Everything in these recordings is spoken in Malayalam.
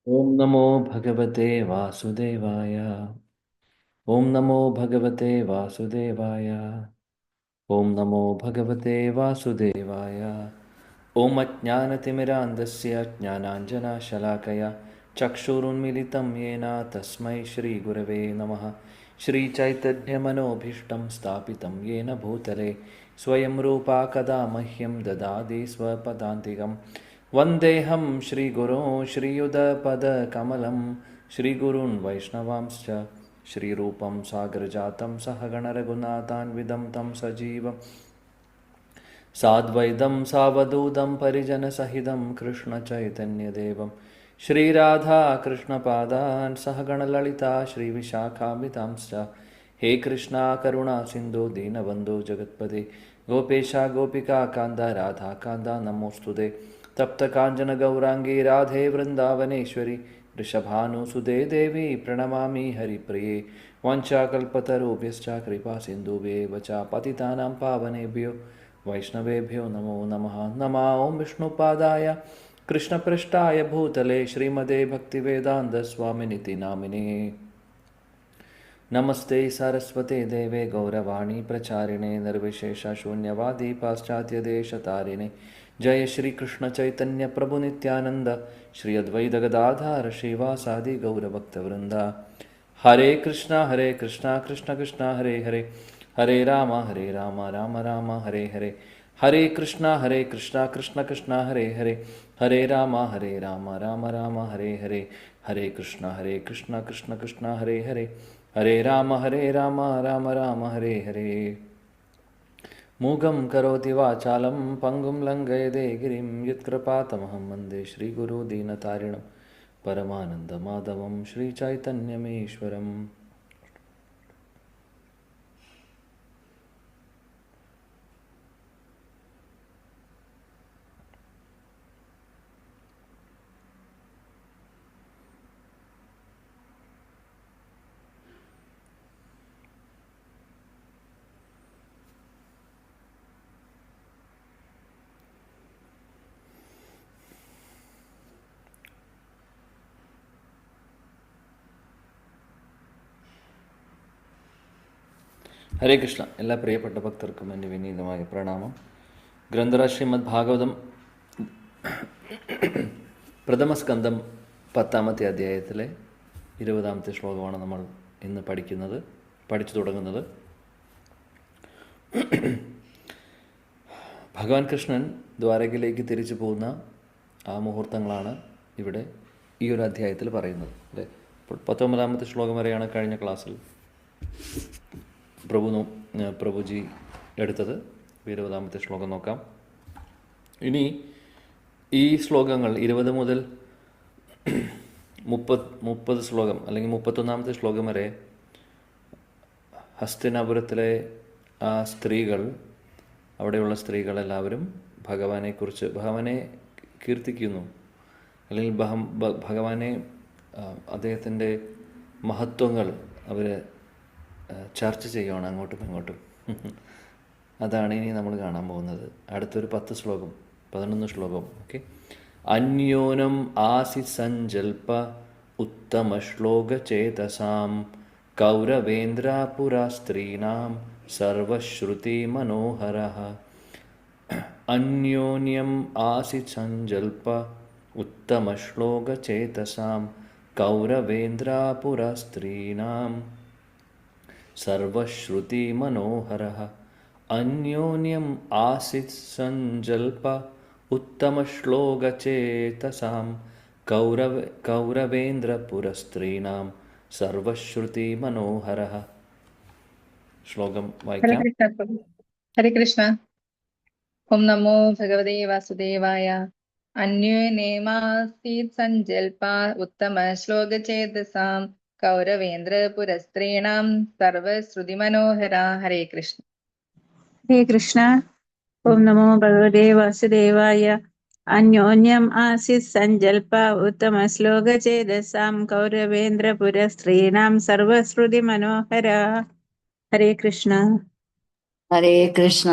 ॐ नमो भगवते वासुदेवाय। ॐ नमो भगवते वासुदेवाय। ॐ नमो भगवते वासुदेवाय। ॐ अज्ञानतिमिरान्धस्य ज्ञानाञ्जनशलाकया चक्षुरुन्मिलितं येन तस्मै श्रीगुरवे नमः। श्रीचैतन्यमनोभीष्टं स्थापितं येन भूतले स्वयं रूपा कदा मह्यं ददाति स्वपदान्तिकं। वन्देऽहं श्रीगुरों श्रीयुतपदकमलं श्रीगुरून् वैष्णवांश्च श्रीरूपं सागरजातं सहगणरघुनाथान्वितं तं सजीवं साद्वैतं सावधूतं परिजनसहितं कृष्णचैतन्यदेवं श्रीराधाकृष्णपादान् सहगणललिता श्रीविशाखान्वितांश्च। हे कृष्णा करुणा सिन्धो दीनबन्धो जगत्पते गोपेशा गोपिका कान्त राधा कान्त नमोऽस्तुते। तप्तकाञ्चन गौराङ्गी राधे वृन्दावनेश्वरी वृषभानुसुते देवी प्रणमामि हरिप्रिये। वाञ्छाकल्पतरुभ्यश्च कृपा सिन्धुभ्येव च पतितानां पावनेभ्यो वैष्णवेभ्यो नमो नमः। नमः ॐ विष्णुपादाय कृष्णपृष्ठाय भूतले श्रीमते भक्तिवेदान्तस्वामिनिति नामिने। नमस्ते सरस्वते देवे गौरवाणी प्रचारिणे निर्विशेषशून्यवादी पाश्चात्यदेशतारिणे। जय श्री कृष्ण चैतन्य प्रभु नित्यानंद श्री अद्वैत गदाधर श्रीवासादि गौरभक्तवृंद। हरे कृष्णा कृष्ण कृष्ण हरे हरे हरे राम राम राम हरे हरे। हरे कृष्णा कृष्ण कृष्ण हरे हरे हरे राम राम राम हरे हरे। हरे कृष्णा कृष्ण कृष्ण हरे हरे हरे राम राम राम हरे हरे। मूगं करोति वाचालं पङ्गुं लङ्घयते गिरिं यत्कृपातमहं वन्दे श्रीगुरो दीनतारिणं परमानन्दमाधवं श्रीचैतन्यमीश्वरम्। ഹരേ കൃഷ്ണ. എല്ലാ പ്രിയപ്പെട്ട ഭക്തർക്കും എൻ്റെ വിനീതമായ പ്രണാമം. ഗ്രന്ഥരാജ ശ്രീമദ് ഭാഗവതം പ്രഥമസ്കന്ധം 10-ാമത്തെ അധ്യായത്തിലെ 20-ാമത്തെ ശ്ലോകമാണ് നമ്മൾ ഇന്ന് പഠിച്ചു തുടങ്ങുന്നത്. ഭഗവാൻ കൃഷ്ണൻ ദ്വാരകയിലേക്ക് തിരിച്ചു പോകുന്ന ആ മുഹൂർത്തങ്ങളാണ് ഇവിടെ ഈ ഒരു അധ്യായത്തിൽ പറയുന്നത് അല്ലേ. അപ്പോൾ 19-ാമത്തെ ശ്ലോകം വരെയാണ് കഴിഞ്ഞ ക്ലാസ്സിൽ പ്രഭുജി എടുത്തത്. 20-ാമത്തെ ശ്ലോകം നോക്കാം. ഇനി ഈ ശ്ലോകങ്ങൾ 20 മുതൽ 30 ശ്ലോകം അല്ലെങ്കിൽ 31-ാമത്തെ ശ്ലോകം വരെ ഹസ്തിനാപുരത്തിലെ ആ സ്ത്രീകൾ, അവിടെയുള്ള സ്ത്രീകളെല്ലാവരും ഭഗവാനെ കീർത്തിക്കുന്നു, അല്ലെങ്കിൽ ഭഗവാനെ അദ്ദേഹത്തിൻ്റെ മഹത്വങ്ങൾ അവർ ചർച്ച ചെയ്യുകയാണ് അങ്ങോട്ടും ഇങ്ങോട്ടും. അതാണ് ഇനി നമ്മൾ കാണാൻ പോകുന്നത്. അടുത്തൊരു 11 ശ്ലോകം. ഓക്കെ. അന്യോനം ആസി സഞ്ജൽപ ഉത്തമ ശ്ലോകചേതസാം കൗരവേന്ദ്രാപുരാ സ്ത്രീണാം സർവശ്രുതി മനോഹരഃ. അന്യോന്യം ആസി സഞ്ജൽപ ഉത്തമ ശ്ലോകചേതസാം കൗരവേന്ദ്രാപുരാ സ്ത്രീണാം സർവശ്രുതി മനോഹരഃ. അന്യോന്യം ആസിത് സഞ്ജൽപ ഉത്തമശ്ലോകചേതസാം കൗരവേന്ദ്രപുരസ്ത്രീണാം സർവശ്രുതി മനോഹരഃ. ശ്ലോകം ഹരേ വായിക്കാം. കൃഷ്ണ പ്രഭു. ഹരേ കൃഷ്ണ. ഓം നമോ ഭഗവതേ വാസുദേവായ. അന്യോന്യമാസീത് സഞ്ജൽപ ഉത്തമ ശ്ലോകചേതസാം കൗരവേന്ദ്ര പുരസ്ത്രീണാം സർവശ്രുതി മനോഹര. ഹരേ കൃഷ്ണ. ഹരേ കൃഷ്ണ. ഓം നമോ ഭഗവതേ വാസുദേവായ. അന്യോന്യം ആസിത് സഞ്ജൽപ ഉത്തമ ശ്ലോകചേതസാം കൗരവേന്ദ്രപുര സ്ത്രീണാം സർവശ്രുതി മനോഹര. ഹരേ കൃഷ്ണ. ഹരേ കൃഷ്ണ.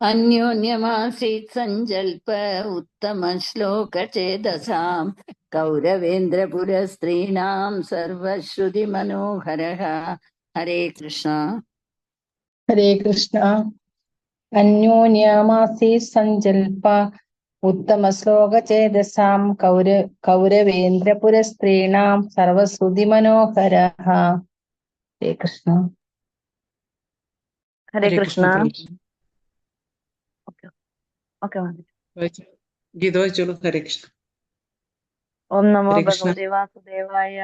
അന്യോന്യമാസീത് സങ്കൽപ്പ ഉത്തമ ശ്ലോക ചേതസാം കൗരവേന്ദ്ര പുരസ്ത്രീണാം സർവശ്രുതി മനോഹര. ഹരേ കൃഷ്ണ. ഹരേ കൃഷ്ണ. അന്യോന്യമാസീ സങ്കൽപ്പ ഉത്തമ ശ്ലോക ചേതസാം കൗരവേന്ദ്ര പുരസ്ത്രീണാം സർവശ്രുതി മനോഹര. ഹരേ കൃഷ്ണ. ഹരേ കൃഷ്ണ. പ്രഭുജി. ഓക്കെ ഓക്കെ മതി. ഗീത വായിച്ചോളൂ. ഹരേ കൃഷ്ണ. ഓം നമോ ഹരേ കൃഷ്ണ. ഭഗവതേ വാസുദേവായ.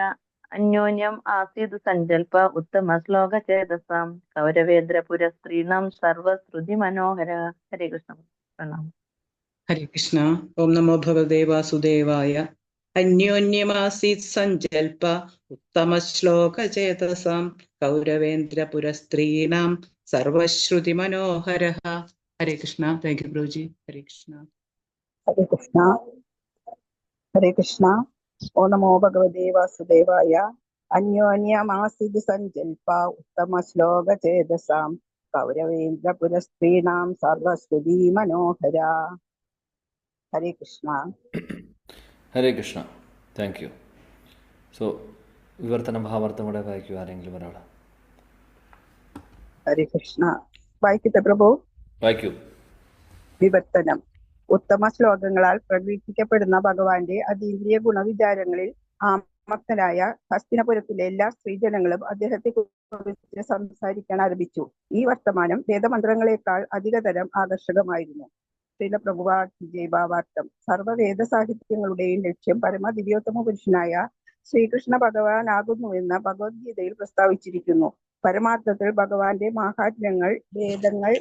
അന്യോന്യം ആസീത് സങ്കൽപ്പ ഉത്തമ ശ്ലോക ചേതസാം കൗരവേന്ദ്ര പുരസ്ത്രീണം സർവശ്രുതി മനോഹര. ഹരേ കൃഷ്ണ. പ്രണാമം. ഹരേ കൃഷ്ണ. ഓം നമോ ഭഗവതേ വാസുദേവായ. അന്യോന്യമാസീത് സങ്കൽപ്പ ഉത്തമ ശ്ലോക ചേതസാം കൗരവേന്ദ്ര പുരസ്ത്രീണാം സർവശ്രുതി മനോഹര. ഹരേ കൃഷ്ണ. Thank U പ്രഭുജി. ഹരേ കൃഷ്ണ. ഹരേ കൃഷ്ണ. ഹരേ കൃഷ്ണ. ഓ നമോ ഭഗവതേ വാസുദേവായ. അന്യോന്യമാസിദ് സങ്കൽപ്പ ഉത്തമ ശ്ലോക ചേതസാം കൗരവേന്ദ്ര പുരസ്ത്രീണാം സർവസ്തുതി മനോഹര. Hare Krishna. Hare Krishna. Thank you. So വിവർത്തന ഭാവാർത്ഥം കൂടെ വായിക്കൂ ആരെങ്കിലും ഒരാൾ. ഹരേ കൃഷ്ണ. വായിക്കട്ടെ പ്രഭു. വായിക്കൂ. വിവർത്തനം. ഉത്തമ ശ്ലോകങ്ങളാൽ പ്രകീർത്തിക്കപ്പെടുന്ന ഭഗവാന്റെ അതീന്ദ്രിയ ഗുണവിചാരങ്ങളിൽ ആമക്തരായ ഹസ്തിനപുരത്തിലെ എല്ലാ സ്ത്രീജനങ്ങളും അദ്ദേഹത്തെ കുറിച്ച് സംസാരിക്കാൻ ആരംഭിച്ചു. ഈ വർത്തമാനം വേദമന്ത്രങ്ങളെക്കാൾ അധികതരം ആകർഷകമായിരുന്നു. ശ്രീല പ്രഭുപാദ് ജയഭാവാർത്ഥം. സർവ്വവേദ സാഹിത്യങ്ങളുടെയും ലക്ഷ്യം പരമ ദിവ്യോത്തമ പുരുഷനായ ശ്രീകൃഷ്ണ ഭഗവാനാകുന്നുവെന്ന് ഭഗവത്ഗീതയിൽ പ്രസ്താവിച്ചിരിക്കുന്നു. പരമാർത്ഥത്തിൽ ഭഗവാന്റെ മാഹാത്മ്യങ്ങൾ വേദങ്ങൾ,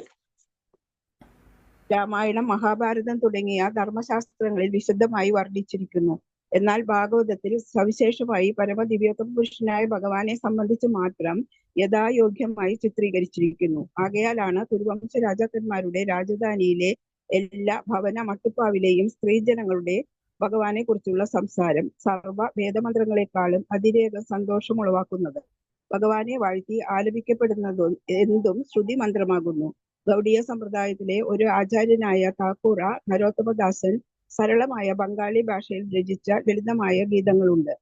രാമായണം, മഹാഭാരതം തുടങ്ങിയ ധർമ്മശാസ്ത്രങ്ങളിൽ വിശദമായി വർണ്ണിച്ചിരിക്കുന്നു. എന്നാൽ ഭാഗവതത്തിൽ സവിശേഷമായി പരമദിവ്യോത്തമ പുരുഷനായ ഭഗവാനെ സംബന്ധിച്ച് മാത്രം യഥായോഗ്യമായി ചിത്രീകരിച്ചിരിക്കുന്നു. ആകയാലാണ് കുരുവംശ രാജാക്കന്മാരുടെ രാജധാനിയിലെ എല്ലാ ഭവന മട്ടുപ്പാവിലെയും സ്ത്രീജനങ്ങളുടെ ഭഗവാനെ കുറിച്ചുള്ള സംസാരം സർവ വേദമന്ത്രങ്ങളെക്കാളും അതിരേക സന്തോഷമുളവാക്കുന്നത്. ഭഗവാനെ വാഴ്ത്തി ആലപിക്കപ്പെടുന്നതും എന്തും ശ്രുതി മന്ത്രമാകുന്നു. ഗൗഡീയ സമ്പ്രദായത്തിലെ ഒരു ആചാര്യനായ താക്കൂറ നരോത്തമദാസൻ സരളമായ ബംഗാളി ഭാഷയിൽ രചിച്ച ലളിതമായ ഗീതങ്ങളുണ്ട്.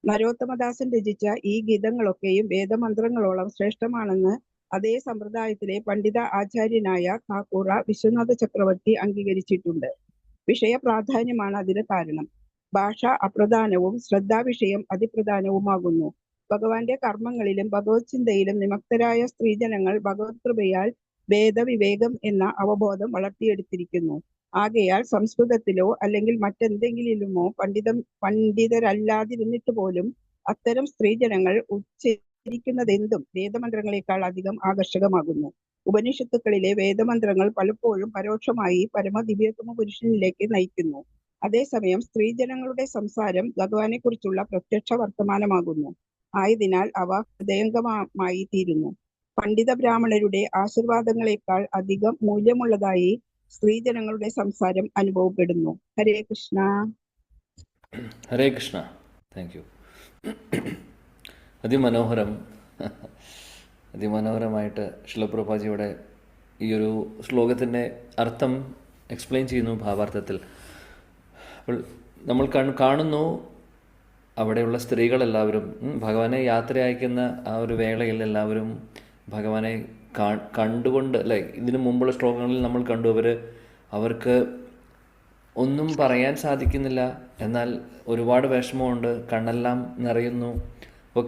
നരോത്തമദാസൻ രചിച്ച ഈ ഗീതങ്ങളൊക്കെയും വേദമന്ത്രങ്ങളോളം ശ്രേഷ്ഠമാണെന്ന് അതേ സമ്പ്രദായത്തിലെ പണ്ഡിത ആചാര്യനായ താക്കൂറ വിശ്വനാഥ ചക്രവർത്തി അംഗീകരിച്ചിട്ടുണ്ട്. വിഷയ പ്രാധാന്യമാണ് അതിന് കാരണം. ഭാഷ അപ്രധാനവും ശ്രദ്ധാവിഷയം അതിപ്രധാനവുമാകുന്നു. ഭഗവാന്റെ കർമ്മങ്ങളിലും ഭഗവത് ചിന്തയിലും നിമഗ്നരായ സ്ത്രീജനങ്ങൾ ഭഗവത് കൃപയാൽ വേദവിവേകം എന്ന അവബോധം വളർത്തിയെടുത്തിരിക്കുന്നു. ആകയാൽ സംസ്കൃതത്തിലോ അല്ലെങ്കിൽ മറ്റെന്തെങ്കിലുമോ പണ്ഡിതരല്ലാതിരുന്നിട്ട് പോലും അത്തരം സ്ത്രീജനങ്ങൾ ഉച്ചരിക്കുന്നതെന്തും വേദമന്ത്രങ്ങളെക്കാൾ അധികം ആകർഷകമാകുന്നു. ഉപനിഷത്തുക്കളിലെ വേദമന്ത്രങ്ങൾ പലപ്പോഴും പരോക്ഷമായി പരമദിവ്യോത്തമ പുരുഷനിലേക്ക് നയിക്കുന്നു. അതേസമയം സ്ത്രീജനങ്ങളുടെ സംസാരം ഭഗവാനെ കുറിച്ചുള്ള പ്രത്യക്ഷ വർത്തമാനമാകുന്നു. ആയതിനാൽ അവ ഹൃദയംഗമമായി തീരുന്നു. പണ്ഡിത ബ്രാഹ്മണരുടെ ആശീർവാദങ്ങളെക്കാൾ അധികം മൂല്യമുള്ളതായി സ്ത്രീജനങ്ങളുടെ സംസാരം അനുഭവപ്പെടുന്നു. ഹരേ കൃഷ്ണ. ഹരേ കൃഷ്ണ. Thank you. അതിമനോഹരമായിട്ട് ശിലപ്രഭാജിയുടെ ഈ ഒരു ശ്ലോകത്തിൻ്റെ അർത്ഥം എക്സ്പ്ലെയിൻ ചെയ്യുന്നു ഭാവാർത്ഥത്തിൽ. അപ്പോൾ നമ്മൾ കാണുന്നു അവിടെയുള്ള സ്ത്രീകളെല്ലാവരും ഭഗവാനെ യാത്ര അയക്കുന്ന ആ ഒരു വേളയിൽ എല്ലാവരും ഭഗവാനെ കണ്ടുകൊണ്ട് അല്ലേ, ഇതിനു മുമ്പുള്ള ശ്ലോകങ്ങളിൽ നമ്മൾ കണ്ടു അവർക്ക് ഒന്നും പറയാൻ സാധിക്കുന്നില്ല, എന്നാൽ ഒരുപാട് വിഷമമുണ്ട്, കണ്ണെല്ലാം നിറയുന്നു. അപ്പോൾ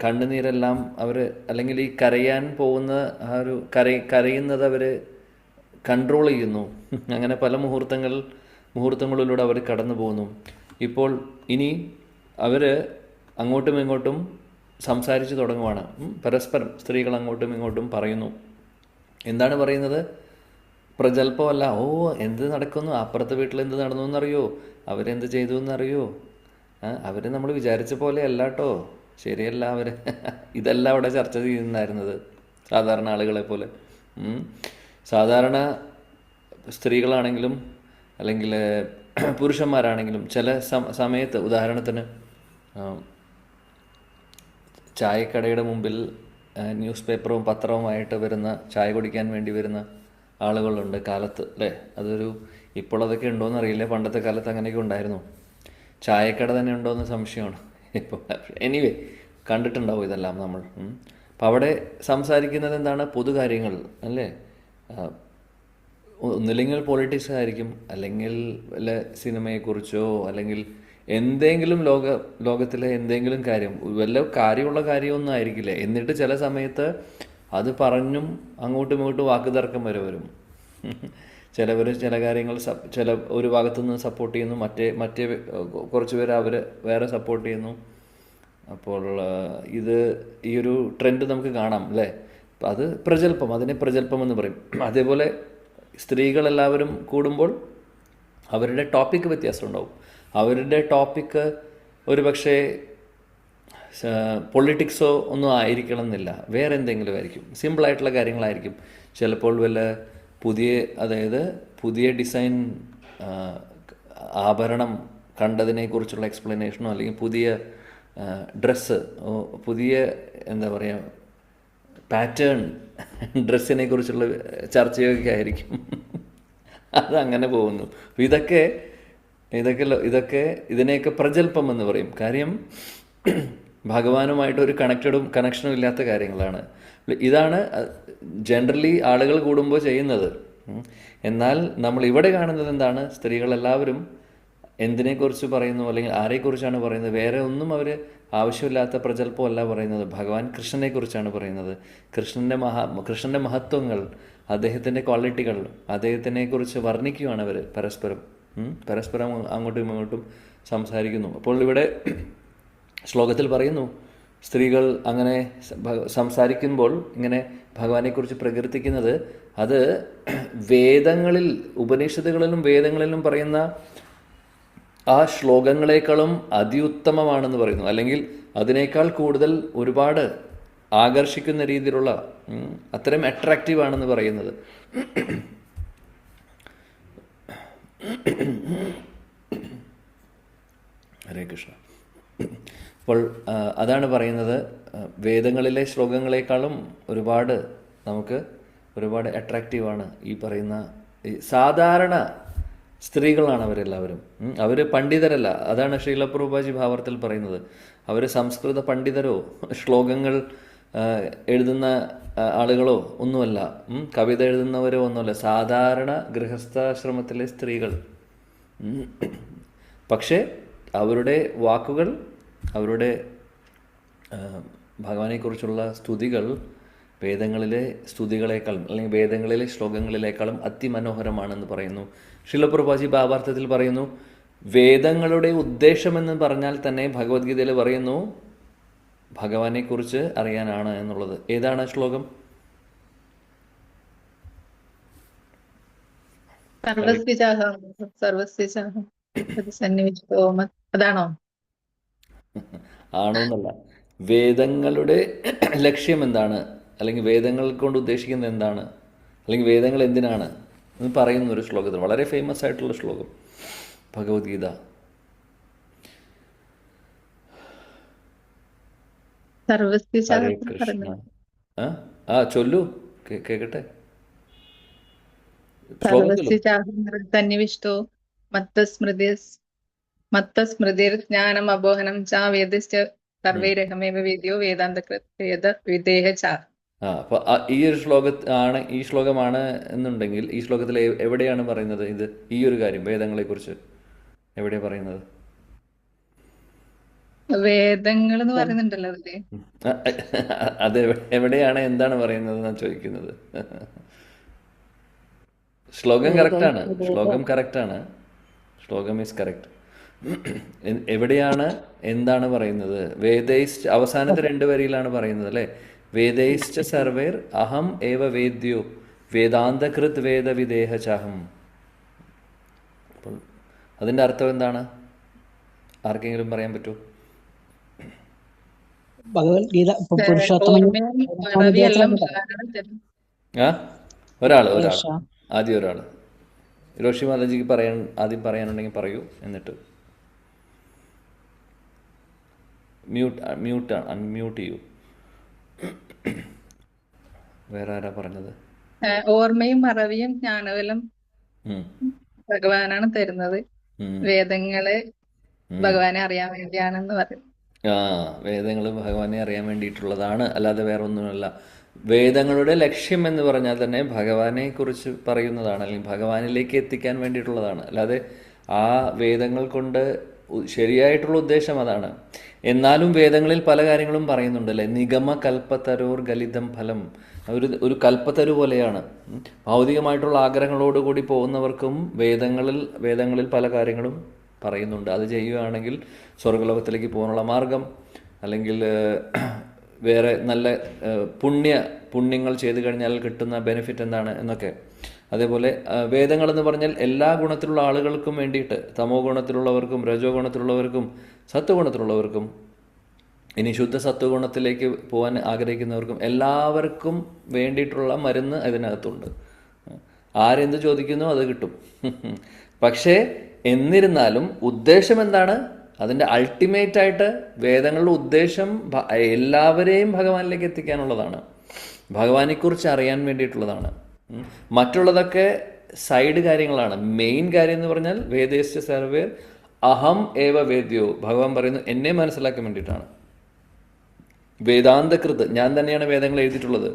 കണ്ണുനീരെല്ലാം അവർ അല്ലെങ്കിൽ ഈ കരയാൻ പോകുന്ന ആ ഒരു കരയുന്നത് അവർ കൺട്രോൾ ചെയ്യുന്നു. അങ്ങനെ പല മുഹൂർത്തങ്ങളിലൂടെ അവർ കടന്നു പോകുന്നു. ഇപ്പോൾ ഇനി അവർ അങ്ങോട്ടും ഇങ്ങോട്ടും സംസാരിച്ച് തുടങ്ങുവാണ്. പരസ്പരം സ്ത്രീകൾ അങ്ങോട്ടും ഇങ്ങോട്ടും പറയുന്നു. എന്താണ് പറയുന്നത്? പ്രജൽപ്പമല്ല. ഓ, എന്ത് നടക്കുന്നു, അപ്പുറത്തെ വീട്ടിൽ എന്ത് നടന്നു എന്നറിയോ, അവരെന്ത് ചെയ്തു എന്നറിയോ, അവർ നമ്മൾ വിചാരിച്ച പോലെ അല്ല കേട്ടോ, ശരിയല്ല അവർ. ഇതല്ല അവിടെ ചർച്ച ചെയ്യുന്നതായിരുന്നത് സാധാരണ ആളുകളെ പോലെ. സാധാരണ സ്ത്രീകളാണെങ്കിലും അല്ലെങ്കിൽ പുരുഷന്മാരാണെങ്കിലും ചില സമയത്ത്, ഉദാഹരണത്തിന് ചായക്കടയുടെ മുമ്പിൽ ന്യൂസ് പേപ്പറും പത്രവുമായിട്ട് വരുന്ന, ചായ കുടിക്കാൻ വേണ്ടി വരുന്ന ആളുകളുണ്ട് കാലത്ത്, അല്ലേ? ഇപ്പോൾ അതൊക്കെ ഉണ്ടോയെന്ന് അറിയില്ല. പണ്ടത്തെ കാലത്ത് അങ്ങനെയൊക്കെ ഉണ്ടായിരുന്നു. ചായക്കട തന്നെ ഉണ്ടോയെന്ന് സംശയമാണ് ഇപ്പോൾ. എനിവേ, കണ്ടിട്ടുണ്ടാവും ഇതെല്ലാം നമ്മൾ. അപ്പം അവിടെ സംസാരിക്കുന്നത് എന്താണ്? പൊതുകാര്യങ്ങൾ, അല്ലേ? ഒന്നില്ലെങ്കിൽ പൊളിറ്റിക്സ് ആയിരിക്കും, അല്ലെങ്കിൽ വല്ല സിനിമയെക്കുറിച്ചോ, അല്ലെങ്കിൽ എന്തെങ്കിലും ലോകത്തിലെ എന്തെങ്കിലും കാര്യം, വല്ല കാര്യമുള്ള കാര്യമൊന്നും ആയിരിക്കില്ല. എന്നിട്ട് ചില സമയത്ത് അത് പറഞ്ഞും അങ്ങോട്ടും ഇങ്ങോട്ടും വാക്കുതർക്കം വരും. ചിലവർ ചില കാര്യങ്ങൾ ചില ഒരു ഭാഗത്തുനിന്ന് സപ്പോർട്ട് ചെയ്യുന്നു, മറ്റേ കുറച്ച് പേര് അവർ വേറെ സപ്പോർട്ട് ചെയ്യുന്നു. അപ്പോൾ ഈ ഒരു ട്രെൻഡ് നമുക്ക് കാണാം, അല്ലേ? അത് പ്രജൽപ്പം, അതിനെ പ്രജൽപ്പം എന്ന് പറയും. അതേപോലെ സ്ത്രീകളെല്ലാവരും കൂടുമ്പോൾ അവരുടെ ടോപ്പിക്ക് വ്യത്യാസം ഉണ്ടാവും. അവരുടെ ടോപ്പിക്ക് ഒരു പക്ഷേ പൊളിറ്റിക്സോ ഒന്നും ആയിരിക്കണം എന്നില്ല, വേറെ എന്തെങ്കിലും ആയിരിക്കും, സിമ്പിളായിട്ടുള്ള കാര്യങ്ങളായിരിക്കും. ചിലപ്പോൾ വല്ല പുതിയ ഡിസൈൻ ആഭരണം കണ്ടതിനെക്കുറിച്ചുള്ള എക്സ്പ്ലനേഷനോ, അല്ലെങ്കിൽ പുതിയ ഡ്രസ്സ്, പുതിയ എന്താ പറയുക പാറ്റേൺ ഡ്രസ്സിനെ കുറിച്ചുള്ള ചർച്ചയൊക്കെ ആയിരിക്കും. അതങ്ങനെ പോകുന്നു. ഇതിനെയൊക്കെ പ്രജൽപ്പം എന്ന് പറയും. കാര്യം ഭഗവാനുമായിട്ട് ഒരു കണക്ഷനും ഇല്ലാത്ത കാര്യങ്ങളാണ്. ഇതാണ് ജനറലി ആളുകൾ കൂടുമ്പോൾ ചെയ്യുന്നത്. എന്നാൽ നമ്മൾ ഇവിടെ കാണുന്നത് എന്താണ്? സ്ത്രീകളെല്ലാവരും എന്തിനെക്കുറിച്ച് പറയുന്നു, അല്ലെങ്കിൽ ആരെക്കുറിച്ചാണ് പറയുന്നത്? വേറെ ഒന്നും അവർ ആവശ്യമില്ലാത്ത പ്രജൽപ്പമല്ല പറയുന്നത്. ഭഗവാൻ കൃഷ്ണനെക്കുറിച്ചാണ് പറയുന്നത്. കൃഷ്ണൻ്റെ മഹത്വങ്ങൾ, അദ്ദേഹത്തിൻ്റെ ക്വാളിറ്റികൾ, അദ്ദേഹത്തിനെക്കുറിച്ച് വർണ്ണിക്കുകയാണ് അവർ പരസ്പരം അങ്ങോട്ടും ഇങ്ങോട്ടും സംസാരിക്കുന്നു. അപ്പോൾ ഇവിടെ ശ്ലോകത്തിൽ പറയുന്നു, സ്ത്രീകൾ അങ്ങനെ സംസാരിക്കുമ്പോൾ ഇങ്ങനെ ഭഗവാനെക്കുറിച്ച് പ്രകീർത്തിക്കുന്നത് അത് ഉപനിഷത്തുകളിലും വേദങ്ങളിലും പറയുന്ന ആ ശ്ലോകങ്ങളെക്കാളും അതിയുത്തമമാണെന്ന് പറയുന്നു. അല്ലെങ്കിൽ അതിനേക്കാൾ കൂടുതൽ ഒരുപാട് ആകർഷിക്കുന്ന രീതിയിലുള്ള അത്രയും അട്രാക്റ്റീവ് ആണെന്ന് പറയുന്നത്. ഹരേ കൃഷ്ണ. അപ്പോൾ അതാണ് പറയുന്നത്, വേദങ്ങളിലെ ശ്ലോകങ്ങളെക്കാളും ഒരുപാട് അട്രാക്റ്റീവാണ് ഈ പറയുന്ന സാധാരണ സ്ത്രീകളാണ് അവരെല്ലാവരും. അവർ പണ്ഡിതരല്ല. അതാണ് ശ്രീല പ്രഭുപാദി ഭാവാർത്ഥത്തിൽ പറയുന്നത്. അവർ സംസ്കൃത പണ്ഡിതരോ ശ്ലോകങ്ങൾ എഴുതുന്ന ആളുകളോ ഒന്നുമല്ല, കവിത എഴുതുന്നവരോ ഒന്നുമല്ല, സാധാരണ ഗൃഹസ്ഥാശ്രമത്തിലെ സ്ത്രീകൾ. പക്ഷേ അവരുടെ വാക്കുകൾ, അവരുടെ ഭഗവാനെക്കുറിച്ചുള്ള സ്തുതികൾ വേദങ്ങളിലെ സ്തുതികളെക്കാളും, അല്ലെങ്കിൽ വേദങ്ങളിലെ ശ്ലോകങ്ങളിലേക്കാളും അതിമനോഹരമാണെന്ന് പറയുന്നു. ശ്രീല പ്രഭുപാദി ഭാവാർത്ഥത്തിൽ പറയുന്നു, വേദങ്ങളുടെ ഉദ്ദേശമെന്ന് പറഞ്ഞാൽ തന്നെ ഭഗവത്ഗീതയിൽ പറയുന്നു ഭഗവാനെക്കുറിച്ച് അറിയാനാണ് എന്നുള്ളത്. ഏതാണ് ശ്ലോകം? അതാണോ? ആണോന്നല്ല, വേദങ്ങളുടെ ലക്ഷ്യം എന്താണ്, അല്ലെങ്കിൽ വേദങ്ങൾ കൊണ്ട് ഉദ്ദേശിക്കുന്നത് എന്താണ്, അല്ലെങ്കിൽ വേദങ്ങൾ എന്തിനാണ് എന്ന് പറയുന്ന ഒരു ശ്ലോകത്തിൽ, വളരെ ഫേമസ് ആയിട്ടുള്ള ശ്ലോകം, ഭഗവത്ഗീത. ഹരേ കൃഷ്ണ. ചൊല്ലു, കേക്കട്ടെ. സന്യവിഷ്ടോ മത്തസ്മൃതിർജ്ഞാനം അബോഹനം ച വേദശ്ച സർവൈരഹമേവ വേദ്യോ വേദാന്തകൃത് വേദവിദേഹ ച. അപ്പൊ ഈ ശ്ലോകമാണ് എന്നുണ്ടെങ്കിൽ ഈ ശ്ലോകത്തിൽ എവിടെയാണ് പറയുന്നത് ഈ ഒരു കാര്യം, വേദങ്ങളെ കുറിച്ച് എവിടെയാ പറയുന്നത്? വേദങ്ങൾ എന്ന് പറയുന്നുണ്ടല്ലോ അതില്. അത് എവിടെയാണ്, എന്താണ് പറയുന്നത് എന്നാ ചോദിക്കുന്നത്. ശ്ലോകം കറക്റ്റാണ്, ശ്ലോകം ഈസ് കറക്റ്റ്. എവിടെയാണ്, എന്താണ് പറയുന്നത്? വേദൈശ്ച, അവസാനത്തെ 2 വരിയിലാണ് പറയുന്നത്, അല്ലേ? വേദൈശ്ച സർവേർ അഹം ഏവ വേദ്യോ വേദാന്തകൃത് വേദവിദേഹ ചഹം. അപ്പോൾ അതിൻ്റെ അർത്ഥം എന്താണ്? ആർക്കെങ്കിലും പറയാൻ പറ്റുമോ? ഭഗവത്ഗീത പുരുഷോത്തമൻ ആദ്യം ഒരാൾ ഹിരോഷി മാതാജിക്ക് ആദ്യം പറയാനുണ്ടെങ്കിൽ പറയൂ, എന്നിട്ട് അൺമ്യൂട്ട് ചെയ്യൂ. വേറെ ആരാ പറഞ്ഞത്? ഓർമ്മയും മറവിയും ജ്ഞാനബലം ഉം, ഭഗവാനാണ് തരുന്നത്. ഉം, വേദങ്ങള് ഉം. ഭഗവാനെ അറിയാൻ വേണ്ടിയാണെന്ന് പറയും. ആ, വേദങ്ങൾ ഭഗവാനെ അറിയാൻ വേണ്ടിയിട്ടുള്ളതാണ്, അല്ലാതെ വേറെ ഒന്നുമല്ല. വേദങ്ങളുടെ ലക്ഷ്യം എന്ന് പറഞ്ഞാൽ തന്നെ ഭഗവാനെ കുറിച്ച് പറയുന്നതാണ്, അല്ലെങ്കിൽ ഭഗവാനിലേക്ക് എത്തിക്കാൻ വേണ്ടിയിട്ടുള്ളതാണ്. അല്ലാതെ ആ വേദങ്ങൾ കൊണ്ട് ശരിയായിട്ടുള്ള ഉദ്ദേശം അതാണ്. എന്നാലും വേദങ്ങളിൽ പല കാര്യങ്ങളും പറയുന്നുണ്ട് അല്ലേ. നിഗമ കൽപ്പതരോർ ഗലിതം ഫലം, ഒരു കൽപ്പത്തരു പോലെയാണ്. ഭൗതികമായിട്ടുള്ള ആഗ്രഹങ്ങളോടുകൂടി പോകുന്നവർക്കും വേദങ്ങളിൽ പല കാര്യങ്ങളും പറയുന്നുണ്ട്. അത് ചെയ്യുകയാണെങ്കിൽ സ്വർഗ്ഗലോകത്തിലേക്ക് പോകാനുള്ള മാർഗം, അല്ലെങ്കിൽ വേറെ നല്ല പുണ്യങ്ങൾ ചെയ്തു കഴിഞ്ഞാൽ കിട്ടുന്ന ബെനിഫിറ്റ് എന്താണ് എന്നൊക്കെ. അതേപോലെ വേദങ്ങളെന്ന് പറഞ്ഞാൽ എല്ലാ ഗുണത്തിലുള്ള ആളുകൾക്കും വേണ്ടിയിട്ട്, തമോ ഗുണത്തിലുള്ളവർക്കും രജോ ഗുണത്തിലുള്ളവർക്കും സത്വഗുണത്തിലുള്ളവർക്കും, ഇനി ശുദ്ധ സത്വഗുണത്തിലേക്ക് പോകാൻ ആഗ്രഹിക്കുന്നവർക്കും എല്ലാവർക്കും വേണ്ടിയിട്ടുള്ള മരുന്ന് അതിനകത്തുണ്ട്. ആരെന്ത് ചോദിക്കുന്നോ അത് കിട്ടും. പക്ഷേ എന്നിരുന്നാലും ഉദ്ദേശം എന്താണ്? അതിൻ്റെ അൾട്ടിമേറ്റായിട്ട് വേദങ്ങളുടെ ഉദ്ദേശം എല്ലാവരെയും ഭഗവാനിലേക്ക് എത്തിക്കാനുള്ളതാണ്, ഭഗവാനെക്കുറിച്ച് അറിയാൻ വേണ്ടിയിട്ടുള്ളതാണ്. മറ്റുള്ളതൊക്കെ സൈഡ് കാര്യങ്ങളാണ്. മെയിൻ കാര്യം എന്ന് പറഞ്ഞാൽ വേദേശ്ച സർവേ അഹം ഏവ വേദ്യോ, ഭഗവാൻ പറയുന്നു എന്നെ മനസ്സിലാക്കാൻ വേണ്ടിയിട്ടാണ്. വേദാന്തകൃത്, ഞാൻ തന്നെയാണ് വേദങ്ങൾ എഴുതിയിട്ടുള്ളത്.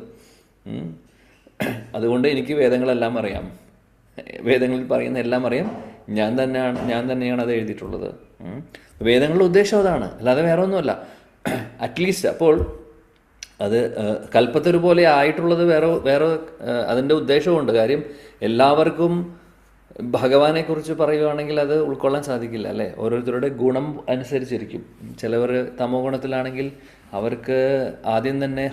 അതുകൊണ്ട് എനിക്ക് വേദങ്ങളെല്ലാം അറിയാം, വേദങ്ങളിൽ പറയുന്ന എല്ലാം അറിയാം. ഞാൻ തന്നെയാണ് അത് എഴുതിയിട്ടുള്ളത്. വേദങ്ങളുടെ ഉദ്ദേശം അതാണ്, അല്ലാതെ വേറെ ഒന്നുമല്ല. അറ്റ്ലീസ്റ്റ് അപ്പോൾ അത് കൽപ്പത്തരു പോലെ ആയിട്ടുള്ളത് വേറെ അതിൻ്റെ ഉദ്ദേശമുണ്ട്. കാര്യം എല്ലാവർക്കും ഭഗവാനെക്കുറിച്ച് പറയുകയാണെങ്കിൽ അത് ഉൾക്കൊള്ളാൻ സാധിക്കില്ല അല്ലേ. ഓരോരുത്തരുടെ ഗുണം അനുസരിച്ചിരിക്കും. ചിലവർ തമോ ഗുണത്തിലാണെങ്കിൽ അവർക്ക് ആദ്യം തന്നെ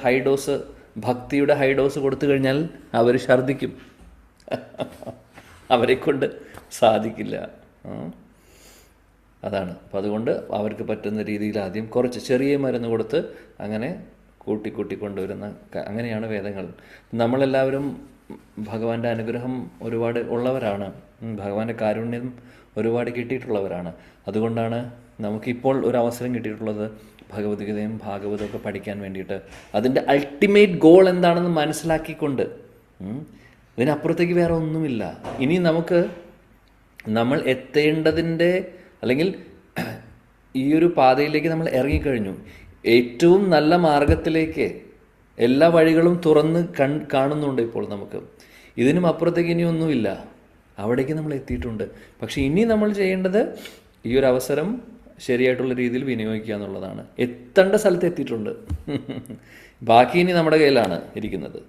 ഭക്തിയുടെ ഹൈ ഡോസ് കൊടുത്തു കഴിഞ്ഞാൽ അവർ ഛർദ്ദിക്കും, അവരെ കൊണ്ട് സാധിക്കില്ല. അതാണ്. അപ്പം അതുകൊണ്ട് അവർക്ക് പറ്റുന്ന രീതിയിൽ ആദ്യം കുറച്ച് ചെറിയ മരുന്ന് കൊടുത്ത് അങ്ങനെ കൂട്ടി കൊണ്ടുവരുന്ന അങ്ങനെയാണ് വേദങ്ങൾ. നമ്മളെല്ലാവരും ഭഗവാന്റെ അനുഗ്രഹം ഒരുപാട് ഉള്ളവരാണ്, ഭഗവാന്റെ കാരുണ്യം ഒരുപാട് കിട്ടിയിട്ടുള്ളവരാണ്. അതുകൊണ്ടാണ് നമുക്കിപ്പോൾ ഒരു അവസരം കിട്ടിയിട്ടുള്ളത് ഭഗവത്ഗീതയും ഭാഗവതവും ഒക്കെ പഠിക്കാൻ വേണ്ടിയിട്ട്. അതിൻ്റെ അൾട്ടിമേറ്റ് ഗോൾ എന്താണെന്ന് മനസ്സിലാക്കിക്കൊണ്ട്, ഇതിനപ്പുറത്തേക്ക് വേറെ ഒന്നുമില്ല. ഇനി നമ്മൾ എത്തേണ്ടതിൻ്റെ, അല്ലെങ്കിൽ ഈ ഒരു പാതയിലേക്ക് നമ്മൾ ഇറങ്ങിക്കഴിഞ്ഞു. ഏറ്റവും നല്ല മാർഗത്തിലേക്ക് എല്ലാ വഴികളും തുറന്ന് കാണുന്നുണ്ട് ഇപ്പോൾ നമുക്ക്. ഇതിനും അപ്പുറത്തേക്ക് ഇനിയൊന്നുമില്ല, അവിടേക്ക് നമ്മൾ എത്തിയിട്ടുണ്ട്. പക്ഷെ ഇനി നമ്മൾ ചെയ്യേണ്ടത് ഈ ഒരു അവസരം ശരിയായിട്ടുള്ള രീതിയിൽ വിനിയോഗിക്കുക എന്നുള്ളതാണ്. എത്തേണ്ട സ്ഥലത്ത് എത്തിയിട്ടുണ്ട്, ബാക്കി ഇനി നമ്മുടെ കയ്യിലാണ് ഇരിക്കുന്നത്.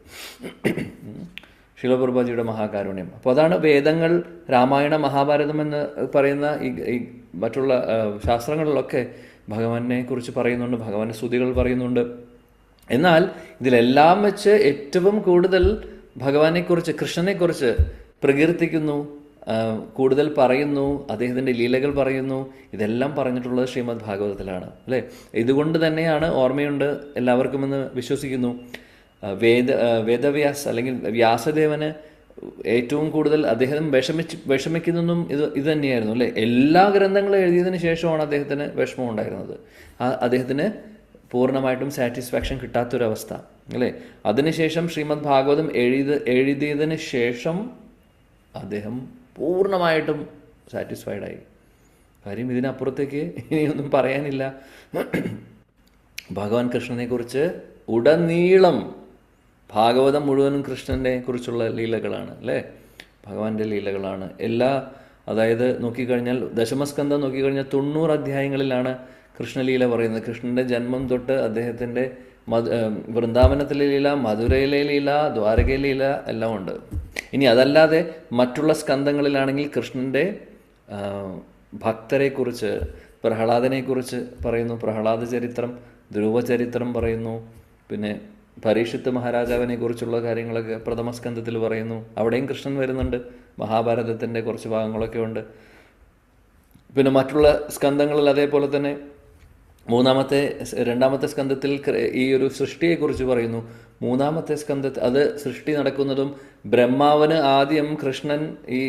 ശിലപ്രഭാജിയുടെ മഹാകാരുണ്യം. അപ്പോൾ അതാണ് വേദങ്ങൾ, രാമായണ മഹാഭാരതം എന്ന് പറയുന്ന ഈ മറ്റുള്ള ശാസ്ത്രങ്ങളിലൊക്കെ ഭഗവാനെ കുറിച്ച് പറയുന്നുണ്ട്, ഭഗവാന്റെ സ്തുതികൾ പറയുന്നുണ്ട്. എന്നാൽ ഇതിലെല്ലാം വെച്ച് ഏറ്റവും കൂടുതൽ ഭഗവാനെക്കുറിച്ച്, കൃഷ്ണനെക്കുറിച്ച് പ്രകീർത്തിക്കുന്നു, കൂടുതൽ പറയുന്നു, അദ്ദേഹത്തിൻ്റെ ലീലകൾ പറയുന്നു. ഇതെല്ലാം പറഞ്ഞിട്ടുള്ളത് ശ്രീമദ് ഭാഗവതത്തിലാണ് അല്ലേ. ഇതുകൊണ്ട് തന്നെയാണ് ഓർമ്മയുണ്ട് എല്ലാവർക്കും എന്ന് വിശ്വസിക്കുന്നു. വേദവ്യാസ് അല്ലെങ്കിൽ വ്യാസദേവന് ഏറ്റവും കൂടുതൽ അദ്ദേഹം വിഷമിക്കുന്നതും ഇത് തന്നെയായിരുന്നു അല്ലേ. എല്ലാ ഗ്രന്ഥങ്ങളും എഴുതിയതിന് ശേഷമാണ് അദ്ദേഹത്തിന് വിഷമം ഉണ്ടായിരുന്നത്. അദ്ദേഹത്തിന് പൂർണ്ണമായിട്ടും സാറ്റിസ്ഫാക്ഷൻ കിട്ടാത്തൊരവസ്ഥ അല്ലേ. അതിനുശേഷം ശ്രീമദ് ഭാഗവതം എഴുതിയതിന് ശേഷം അദ്ദേഹം പൂർണ്ണമായിട്ടും സാറ്റിസ്ഫൈഡായി. കാര്യം ഇതിനപ്പുറത്തേക്ക് ഇനിയൊന്നും പറയാനില്ല. ഭഗവാൻ കൃഷ്ണനെക്കുറിച്ച് ഉടനീളം ഭാഗവതം മുഴുവനും കൃഷ്ണനെ കുറിച്ചുള്ള ലീലകളാണ് അല്ലേ, ഭഗവാന്റെ ലീലകളാണ് അതായത് നോക്കിക്കഴിഞ്ഞാൽ ദശമസ്കന്ധം നോക്കിക്കഴിഞ്ഞാൽ 90 അധ്യായങ്ങളിലാണ് കൃഷ്ണലീല പറയുന്നത്. കൃഷ്ണൻ്റെ ജന്മം തൊട്ട് അദ്ദേഹത്തിൻ്റെ വൃന്ദാവനത്തിലെ ലീല, മധുരയിലെ ലീല, ദ്വാരകയിലെ ലീല എല്ലാം ഉണ്ട്. ഇനി അതല്ലാതെ മറ്റുള്ള സ്കന്ധങ്ങളിലാണെങ്കിൽ കൃഷ്ണൻ്റെ ഭക്തരെക്കുറിച്ച്, പ്രഹ്ലാദനെക്കുറിച്ച് പറയുന്നു, പ്രഹ്ലാദ ചരിത്രം, ധ്രുവചരിത്രം പറയുന്നു. പിന്നെ പരീക്ഷിത്ത് മഹാരാജാവിനെ കുറിച്ചുള്ള കാര്യങ്ങളൊക്കെ പ്രഥമസ്കന്ധത്തിൽ പറയുന്നു. അവിടെയും കൃഷ്ണൻ വരുന്നുണ്ട്. മഹാഭാരതത്തിൻ്റെ കുറച്ച് ഭാഗങ്ങളൊക്കെ ഉണ്ട്. പിന്നെ മറ്റുള്ള സ്കന്ധങ്ങളിൽ അതേപോലെ തന്നെ രണ്ടാമത്തെ സ്കന്ധത്തിൽ ഈ ഒരു സൃഷ്ടിയെക്കുറിച്ച് പറയുന്നു. മൂന്നാമത്തെ സ്കന്ധത്തിൽ അത് സൃഷ്ടി നടക്കുന്നതും ബ്രഹ്മാവിന് ആദ്യം കൃഷ്ണൻ ഈ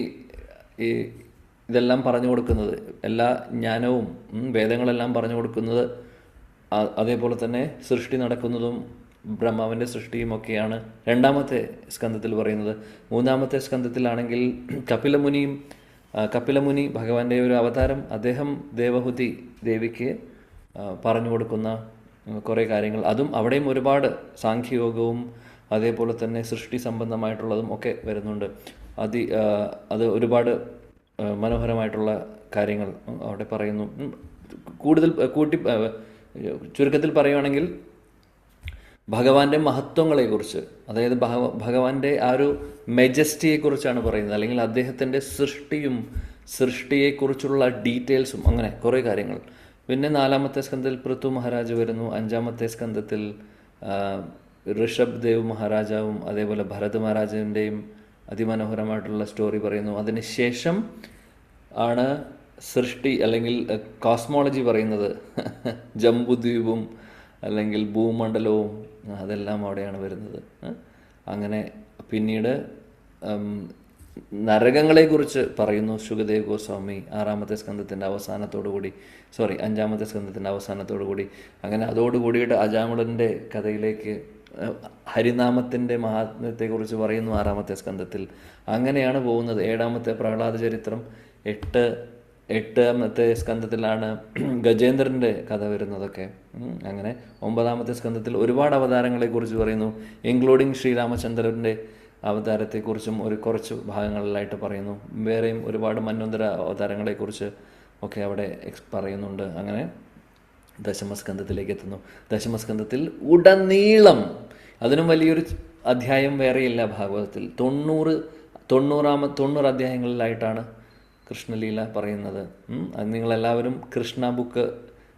ഇതെല്ലാം പറഞ്ഞു കൊടുക്കുന്നത്, എല്ലാ ജ്ഞാനവും വേദങ്ങളെല്ലാം പറഞ്ഞു കൊടുക്കുന്നത്, അതേപോലെ തന്നെ സൃഷ്ടി നടക്കുന്നതും ബ്രഹ്മാവിൻ്റെ സൃഷ്ടിയും ഒക്കെയാണ് രണ്ടാമത്തെ സ്കന്ധത്തിൽ പറയുന്നത്. മൂന്നാമത്തെ സ്കന്ധത്തിലാണെങ്കിൽ കപിലമുനി ഭഗവാന്റെ ഒരു അവതാരം, അദ്ദേഹം ദേവഹൂതി ദേവിക്ക് പറഞ്ഞു കൊടുക്കുന്ന കുറേ കാര്യങ്ങൾ, അതും അവിടെയും ഒരുപാട് സാഖ്യയോഗവും അതേപോലെ തന്നെ സൃഷ്ടി സംബന്ധമായിട്ടുള്ളതും ഒക്കെ വരുന്നുണ്ട്. അത് ഒരുപാട് മനോഹരമായിട്ടുള്ള കാര്യങ്ങൾ അവിടെ പറയുന്നു. കൂടുതൽ ചുരുക്കത്തിൽ പറയുകയാണെങ്കിൽ ഭഗവാന്റെ മഹത്വങ്ങളെക്കുറിച്ച്, അതായത് ഭഗവാന്റെ ആ ഒരു മെജസ്റ്റിയെക്കുറിച്ചാണ് പറയുന്നത്, അല്ലെങ്കിൽ അദ്ദേഹത്തിൻ്റെ സൃഷ്ടിയെക്കുറിച്ചുള്ള ഡീറ്റെയിൽസും, അങ്ങനെ കുറേ കാര്യങ്ങൾ. പിന്നെ നാലാമത്തെ സ്കന്ധത്തിൽ പൃഥു മഹാരാജ് വരുന്നു. അഞ്ചാമത്തെ സ്കന്ധത്തിൽ ഋഷഭ് ദേവ് മഹാരാജാവും അതേപോലെ ഭരത് മഹാരാജാവിൻ്റെയും അതിമനോഹരമായിട്ടുള്ള സ്റ്റോറി പറയുന്നു. അതിനുശേഷം ആണ് സൃഷ്ടി അല്ലെങ്കിൽ കോസ്മോളജി പറയുന്നത്. ജംബുദ്വീപും അല്ലെങ്കിൽ ഭൂമണ്ഡലവും അതെല്ലാം അവിടെയാണ് വരുന്നത്. അങ്ങനെ പിന്നീട് നരകങ്ങളെക്കുറിച്ച് പറയുന്നു ശുകദേവ് ഗോസ്വാമി അഞ്ചാമത്തെ സ്കന്ധത്തിൻ്റെ അവസാനത്തോടു കൂടി. അങ്ങനെ അതോടുകൂടിയിട്ട് അജാമിളൻ്റെ കഥയിലേക്ക് ഹരിനാമത്തിൻ്റെ മഹാത്മ്യത്തെക്കുറിച്ച് പറയുന്നു ആറാമത്തെ സ്കന്ധത്തിൽ. അങ്ങനെയാണ് പോകുന്നത്. ഏഴാമത്തെ പ്രഹ്ലാദ ചരിത്രം, എട്ടാമത്തെ സ്കന്ധത്തിലാണ് ഗജേന്ദ്രൻ്റെ കഥ വരുന്നതൊക്കെ. അങ്ങനെ ഒമ്പതാമത്തെ സ്കന്ധത്തിൽ ഒരുപാട് അവതാരങ്ങളെക്കുറിച്ച് പറയുന്നു, ഇൻക്ലൂഡിങ് ശ്രീരാമചന്ദ്രൻ്റെ അവതാരത്തെക്കുറിച്ചും കുറച്ച് ഭാഗങ്ങളിലായിട്ട് പറയുന്നു. വേറെയും ഒരുപാട് മന്വന്തര അവതാരങ്ങളെക്കുറിച്ച് ഒക്കെ അവിടെ പറയുന്നുണ്ട്. അങ്ങനെ ദശമസ്കന്ധത്തിലേക്ക് എത്തുന്നു. ദശമസ്കന്ധത്തിൽ ഉടനീളം, അതിനും വലിയൊരു അധ്യായം വേറെയില്ല ഭാഗവതത്തിൽ. 90 അധ്യായങ്ങളിലായിട്ടാണ് കൃഷ്ണലീല പറയുന്നത്. നിങ്ങളെല്ലാവരും കൃഷ്ണ ബുക്ക്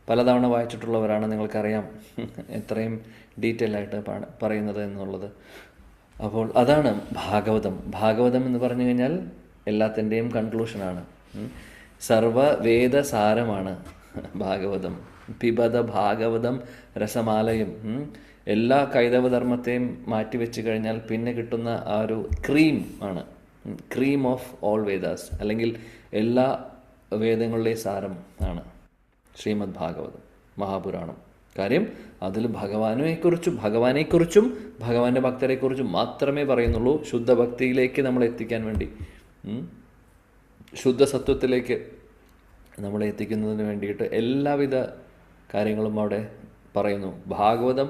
പലതവണ വായിച്ചിട്ടുള്ളവരാണ്, നിങ്ങൾക്കറിയാം എത്രയും ഡീറ്റെയിൽ ആയിട്ട് പറയുന്നത് എന്നുള്ളത്. അപ്പോൾ അതാണ് ഭാഗവതം എന്ന് പറഞ്ഞു കഴിഞ്ഞാൽ എല്ലാത്തിൻ്റെയും കൺക്ലൂഷനാണ്. സർവവേദസാരമാണ് ഭാഗവതം. പിബത ഭാഗവതം രസമാലയം. എല്ലാ കൈതവധർമ്മത്തെയും മാറ്റിവെച്ച് കഴിഞ്ഞാൽ പിന്നെ കിട്ടുന്ന ആ ഒരു ക്രീം ഓഫ് ഓൾ വേദാസ്, അല്ലെങ്കിൽ എല്ലാ വേദങ്ങളുടെയും സാരം ആണ് ശ്രീമദ് ഭാഗവതം, മഹാപുരാണം. കാര്യം അതിൽ ഭഗവാനെക്കുറിച്ചും ഭഗവാന്റെ ഭക്തരെക്കുറിച്ചും മാത്രമേ പറയുന്നുള്ളൂ. ശുദ്ധഭക്തിയിലേക്ക് നമ്മളെ എത്തിക്കാൻ വേണ്ടി, ശുദ്ധസത്വത്തിലേക്ക് നമ്മളെ എത്തിക്കുന്നതിന് വേണ്ടിയിട്ട് എല്ലാവിധ കാര്യങ്ങളും അവിടെ പറയുന്നു. ഭാഗവതം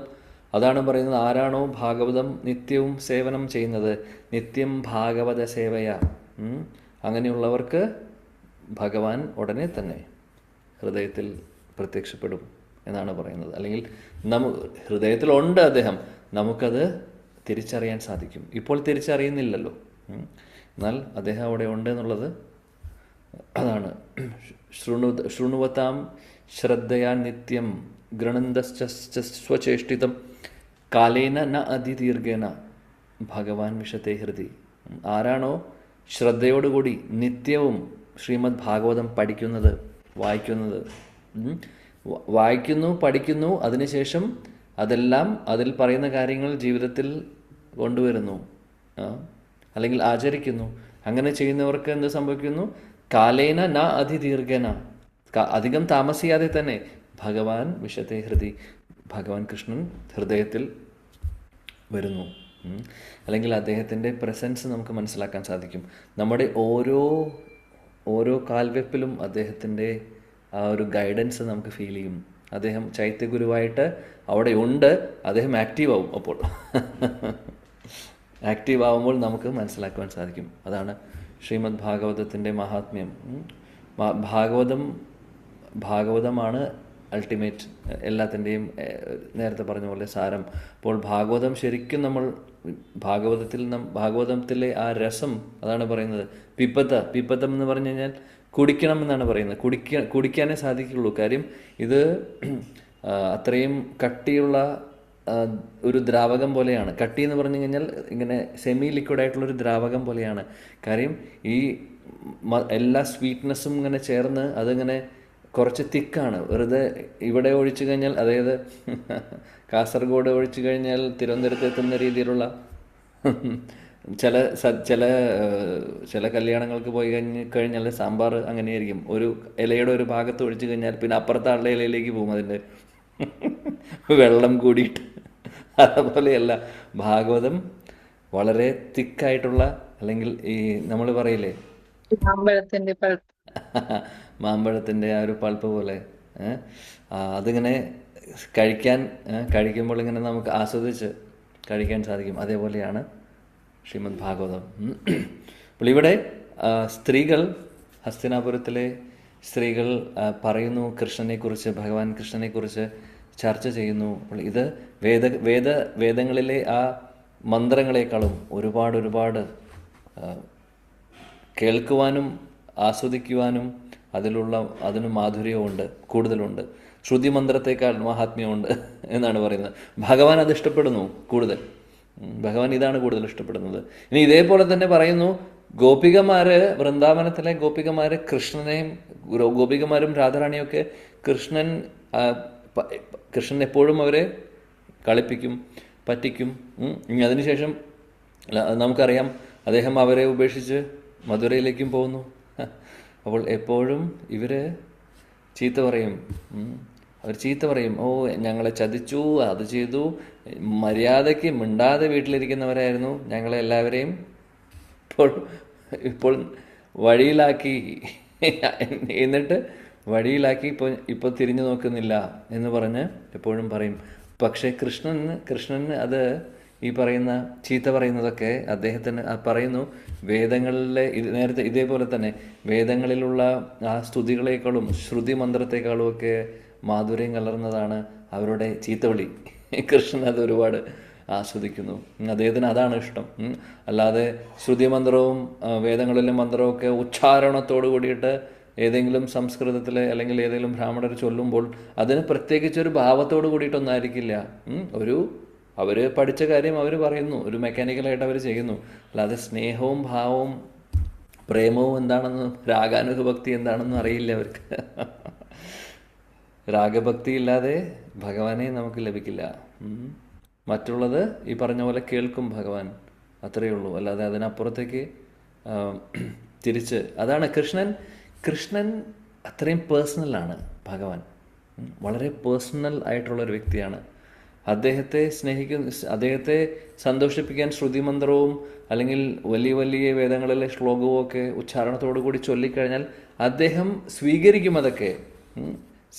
അതാണ് പറയുന്നത്. ആരാണോ ഭാഗവതം നിത്യവും സേവനം ചെയ്യുന്നത്, നിത്യം ഭാഗവത സേവയ, അങ്ങനെയുള്ളവർക്ക് ഭഗവാൻ ഉടനെ തന്നെ ഹൃദയത്തിൽ പ്രത്യക്ഷപ്പെടും എന്നാണ് പറയുന്നത്. അല്ലെങ്കിൽ ഹൃദയത്തിലുണ്ട് അദ്ദേഹം, നമുക്കത് തിരിച്ചറിയാൻ സാധിക്കും. ഇപ്പോൾ തിരിച്ചറിയുന്നില്ലല്ലോ, എന്നാൽ അദ്ദേഹം അവിടെ ഉണ്ട് എന്നുള്ളത് അതാണ്. ശൃണുവതാം ശ്രദ്ധയാ നിത്യം ഗൃണന്തശ്ച സ്വചേഷ്ടിതം കാലേന ന അതിദീർഘേന ഭഗവാൻ വിശത്തെ ഹൃദി. ആരാണോ ശ്രദ്ധയോടുകൂടി നിത്യവും ശ്രീമദ് ഭാഗവതം വായിക്കുന്നു, പഠിക്കുന്നു, അതിനുശേഷം അതെല്ലാം അതിൽ പറയുന്ന കാര്യങ്ങൾ ജീവിതത്തിൽ കൊണ്ടുവരുന്നു, അല്ലെങ്കിൽ ആചരിക്കുന്നു, അങ്ങനെ ചെയ്യുന്നവർക്ക് എന്ത് സംഭവിക്കുന്നു? കാലേന ന അതിദീർഘന, അധികം താമസിയാതെ തന്നെ ഭഗവാൻ വിശത്തെ ഹൃദി, ഭഗവാൻ കൃഷ്ണൻ ഹൃദയത്തിൽ വരുന്നു. അല്ലെങ്കിൽ അദ്ദേഹത്തിൻ്റെ പ്രസൻസ് നമുക്ക് മനസ്സിലാക്കാൻ സാധിക്കും. നമ്മുടെ ഓരോ കാൽവെപ്പിലും അദ്ദേഹത്തിൻ്റെ ആ ഒരു ഗൈഡൻസ് നമുക്ക് ഫീൽ ചെയ്യും. അദ്ദേഹം ചൈത്യഗുരുവായിട്ട് അവിടെ ഉണ്ട്, അദ്ദേഹം ആക്റ്റീവ് ആവും. അപ്പോൾ ആക്റ്റീവ് ആവുമ്പോൾ നമുക്ക് മനസ്സിലാക്കുവാൻ സാധിക്കും. അതാണ് ശ്രീമദ് ഭാഗവതത്തിൻ്റെ മഹാത്മ്യം. ഭാഗവതമാണ് അൾട്ടിമേറ്റ് എല്ലാത്തിൻ്റെയും, നേരത്തെ പറഞ്ഞ പോലെ സാരം. അപ്പോൾ ഭാഗവതം ശരിക്കും നമ്മൾ ഭാഗവതത്തിലെ ആ രസം അതാണ് പറയുന്നത്. പിപ്പത്തം എന്ന് പറഞ്ഞു കഴിഞ്ഞാൽ കുടിക്കണം എന്നാണ് പറയുന്നത്. കുടിക്കാനേ സാധിക്കുള്ളൂ. കാര്യം ഇത് അത്രയും കട്ടിയുള്ള ഒരു ദ്രാവകം പോലെയാണ്. കട്ടി എന്ന് പറഞ്ഞു കഴിഞ്ഞാൽ ഇങ്ങനെ സെമി ലിക്വിഡായിട്ടുള്ളൊരു ദ്രാവകം പോലെയാണ്. കാര്യം ഈ എല്ലാ സ്വീറ്റ്നെസ്സും ഇങ്ങനെ ചേർന്ന് അതിങ്ങനെ കുറച്ച് തിക്കാണ്. വെറുതെ ഇവിടെ ഒഴിച്ചു കഴിഞ്ഞാൽ, അതായത് കാസർഗോഡ് ഒഴിച്ചു കഴിഞ്ഞാൽ തിരുവനന്തപുരത്ത് എത്തുന്ന രീതിയിലുള്ള ചില കല്യാണങ്ങൾക്ക് പോയി കഴിഞ്ഞാൽ സാമ്പാർ അങ്ങനെയായിരിക്കും. ഒരു ഇലയുടെ ഒരു ഭാഗത്ത് ഒഴിച്ചു കഴിഞ്ഞാൽ പിന്നെ അപ്പുറത്തെ ആളുടെ ഇലയിലേക്ക് പോകും, അതിൻ്റെ വെള്ളം കൂടിയിട്ട്. അതുപോലെയല്ല ഭാഗവതം. വളരെ തിക്കായിട്ടുള്ള, അല്ലെങ്കിൽ ഈ നമ്മൾ പറയില്ലേ മാമ്പഴത്തിന്റെ പഴുപ്പ്. മാമ്പഴത്തിൻ്റെ ആ ഒരു പൾപ്പ് പോലെ അതിങ്ങനെ കഴിക്കുമ്പോൾ ഇങ്ങനെ നമുക്ക് ആസ്വദിച്ച് കഴിക്കാൻ സാധിക്കും. അതേപോലെയാണ് ശ്രീമദ് ഭാഗവതം. അപ്പോൾ ഇവിടെ സ്ത്രീകൾ, ഹസ്തിനാപുരത്തിലെ സ്ത്രീകൾ പറയുന്നു കൃഷ്ണനെക്കുറിച്ച്, ഭഗവാൻ കൃഷ്ണനെക്കുറിച്ച് ചർച്ച ചെയ്യുന്നു. അപ്പോൾ ഇത് വേദങ്ങളിലെ ആ മന്ത്രങ്ങളെക്കാളും ഒരുപാട് കേൾക്കുവാനും ആസ്വദിക്കുവാനും അതിന് മാധുര്യമുണ്ട്, കൂടുതലുണ്ട്. ശ്രുതി മന്ത്രത്തെക്കാൾ മഹാത്മ്യമുണ്ട് എന്നാണ് പറയുന്നത്. ഭഗവാൻ അത് ഇഷ്ടപ്പെടുന്നു കൂടുതൽ. ഭഗവാൻ ഇതാണ് കൂടുതൽ ഇഷ്ടപ്പെടുന്നത്. ഇനി ഇതേപോലെ തന്നെ പറയുന്നു, വൃന്ദാവനത്തിലെ ഗോപികമാര് കൃഷ്ണനെയും, ഗോപികമാരും രാധാറാണിയൊക്കെ കൃഷ്ണൻ എപ്പോഴും അവരെ കളിപ്പിക്കും, പറ്റിക്കും. അതിനുശേഷം നമുക്കറിയാം അദ്ദേഹം അവരെ ഉപേക്ഷിച്ച് മധുരയിലേക്കും പോകുന്നു. അപ്പോൾ എപ്പോഴും ഇവര് ചീത്ത പറയും. അവർ ചീത്ത പറയും, ഓ ഞങ്ങളെ ചതിച്ചു, അത് ചെയ്തു. മര്യാദയ്ക്ക് മിണ്ടാതെ വീട്ടിലിരിക്കുന്നവരായിരുന്നു ഞങ്ങളെ എല്ലാവരെയും ഇപ്പോൾ വഴിയിലാക്കി, എന്നിട്ട് വഴിയിലാക്കി ഇപ്പോൾ തിരിഞ്ഞു നോക്കുന്നില്ല എന്ന് പറഞ്ഞ് എപ്പോഴും പറയും. പക്ഷേ കൃഷ്ണന് അത് ഈ പറയുന്ന ചീത്ത പറയുന്നതൊക്കെ അദ്ദേഹത്തിന് പറയുന്നു വേദങ്ങളിലെ നേരത്തെ ഇതേപോലെ തന്നെ വേദങ്ങളിലുള്ള ആ സ്തുതികളെക്കാളും ശ്രുതി മന്ത്രത്തെക്കാളും ഒക്കെ മാധുര്യം കലർന്നതാണ് അവരുടെ ചീത്തവിളി. കൃഷ്ണൻ അത് ഒരുപാട് ആസ്വദിക്കുന്നു. അദ്ദേഹത്തിന് അതാണ് ഇഷ്ടം. അല്ലാതെ ശ്രുതി മന്ത്രവും വേദങ്ങളിലെ മന്ത്രവും ഒക്കെ ഉച്ചാരണത്തോട് കൂടിയിട്ട് ഏതെങ്കിലും സംസ്കൃതത്തിൽ അല്ലെങ്കിൽ ഏതെങ്കിലും ബ്രാഹ്മണർ ചൊല്ലുമ്പോൾ അതിന് പ്രത്യേകിച്ചൊരു ഭാവത്തോട് കൂടിയിട്ടൊന്നായിരിക്കില്ല. അവർ പഠിച്ച കാര്യം അവർ പറയുന്നു, ഒരു മെക്കാനിക്കലായിട്ട് അവർ ചെയ്യുന്നു. അല്ലാതെ സ്നേഹവും ഭാവവും പ്രേമവും എന്താണെന്ന്, രാഗാനുഭക്തി എന്താണെന്നും അറിയില്ല അവർക്ക്. രാഗഭക്തി ഇല്ലാതെ ഭഗവാനെ നമുക്ക് ലഭിക്കില്ല. മറ്റുള്ളത് ഈ പറഞ്ഞ പോലെ കേൾക്കും ഭഗവാൻ, അത്രയേ ഉള്ളൂ. അല്ലാതെ അതിനപ്പുറത്തേക്ക് തിരിച്ച് അതാണ് കൃഷ്ണൻ അത്രയും പേഴ്സണലാണ് ഭഗവാൻ. വളരെ പേഴ്സണൽ ആയിട്ടുള്ളൊരു വ്യക്തിയാണ്. അദ്ദേഹത്തെ സന്തോഷിപ്പിക്കാൻ ശ്രുതിമന്ത്രവും അല്ലെങ്കിൽ വലിയ വേദങ്ങളിലെ ശ്ലോകവും ഒക്കെ ഉച്ചാരണത്തോടു കൂടി ചൊല്ലിക്കഴിഞ്ഞാൽ അദ്ദേഹം സ്വീകരിക്കും. അതൊക്കെ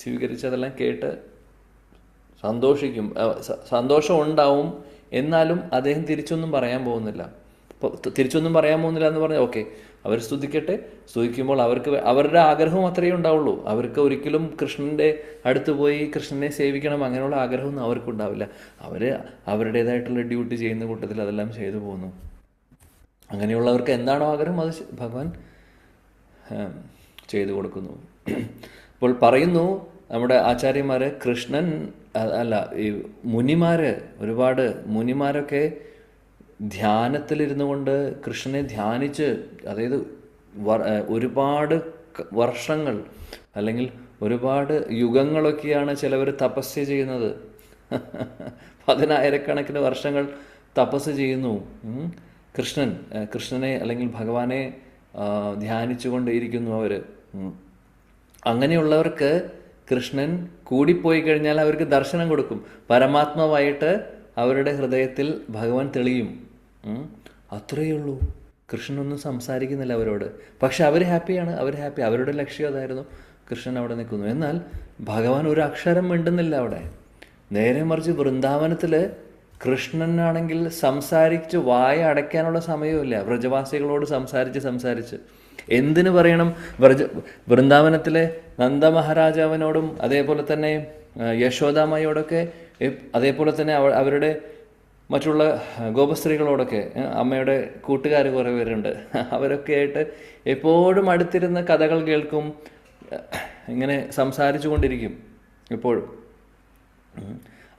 സ്വീകരിച്ചതെല്ലാം കേട്ട് സന്തോഷിക്കും, സന്തോഷം ഉണ്ടാവും. എന്നാലും അദ്ദേഹം തിരിച്ചൊന്നും പറയാൻ പോകുന്നില്ല. എന്ന് പറഞ്ഞാൽ ഓക്കെ, അവർ സ്തുതിക്കുമ്പോൾ അവരുടെ ആഗ്രഹവും അത്രയേ ഉണ്ടാവുള്ളൂ. അവർക്ക് ഒരിക്കലും കൃഷ്ണൻ്റെ അടുത്ത് പോയി കൃഷ്ണനെ സേവിക്കണം അങ്ങനെയുള്ള ആഗ്രഹമൊന്നും അവർക്കുണ്ടാവില്ല. അവരുടേതായിട്ടുള്ള ഡ്യൂട്ടി ചെയ്യുന്ന കൂട്ടത്തിൽ അതെല്ലാം ചെയ്തു പോകുന്നു. അങ്ങനെയുള്ളവർക്ക് എന്താണോ ആഗ്രഹം അത് ഭഗവാൻ ചെയ്തു കൊടുക്കുന്നു. അപ്പോൾ പറയുന്നു നമ്മുടെ ആചാര്യന്മാര്, ഈ ഒരുപാട് മുനിമാരൊക്കെ ധ്യാനത്തിലിരുന്നു കൊണ്ട് കൃഷ്ണനെ ധ്യാനിച്ച്, അതായത് ഒരുപാട് വർഷങ്ങൾ അല്ലെങ്കിൽ ഒരുപാട് യുഗങ്ങളൊക്കെയാണ് ചിലവർ തപസ്യ ചെയ്യുന്നത്. 10,000-കണക്കിന് വർഷങ്ങൾ തപസ് ചെയ്യുന്നു. കൃഷ്ണനെ അല്ലെങ്കിൽ ഭഗവാനെ ധ്യാനിച്ചു കൊണ്ടേയിരിക്കുന്നു അവർ. അങ്ങനെയുള്ളവർക്ക് കൃഷ്ണൻ കൂടിപ്പോയി കഴിഞ്ഞാൽ അവർക്ക് ദർശനം കൊടുക്കും. പരമാത്മാവായിട്ട് അവരുടെ ഹൃദയത്തിൽ ഭഗവാൻ തെളിയും. അത്രയേ ഉള്ളൂ. കൃഷ്ണനൊന്നും സംസാരിക്കുന്നില്ല അവരോട്. പക്ഷെ അവർ ഹാപ്പിയാണ്. അവരുടെ ലക്ഷ്യം അതായിരുന്നു. കൃഷ്ണൻ അവിടെ നിൽക്കുന്നു. എന്നാൽ ഭഗവാൻ ഒരു അക്ഷരം മിണ്ടുന്നില്ല അവിടെ. നേരെ മറിച്ച് വൃന്ദാവനത്തിൽ കൃഷ്ണനാണെങ്കിൽ സംസാരിച്ച് വായ അടയ്ക്കാനുള്ള സമയമില്ല. വ്രജവാസികളോട് സംസാരിച്ച് എന്തിനു പറയണം, വൃന്ദാവനത്തിലെ നന്ദമഹാരാജാവിനോടും അതേപോലെ തന്നെ യശോദാമ്മയോടൊക്കെ, അതേപോലെ തന്നെ അവരുടെ മറ്റുള്ള ഗോപസ്ത്രീകളോടൊക്കെ, അമ്മയുടെ കൂട്ടുകാർ കുറേ പേരുണ്ട്, അവരൊക്കെ ആയിട്ട് എപ്പോഴും അടുത്തിരുന്ന് കഥകൾ കേൾക്കും, ഇങ്ങനെ സംസാരിച്ചു കൊണ്ടിരിക്കും എപ്പോഴും.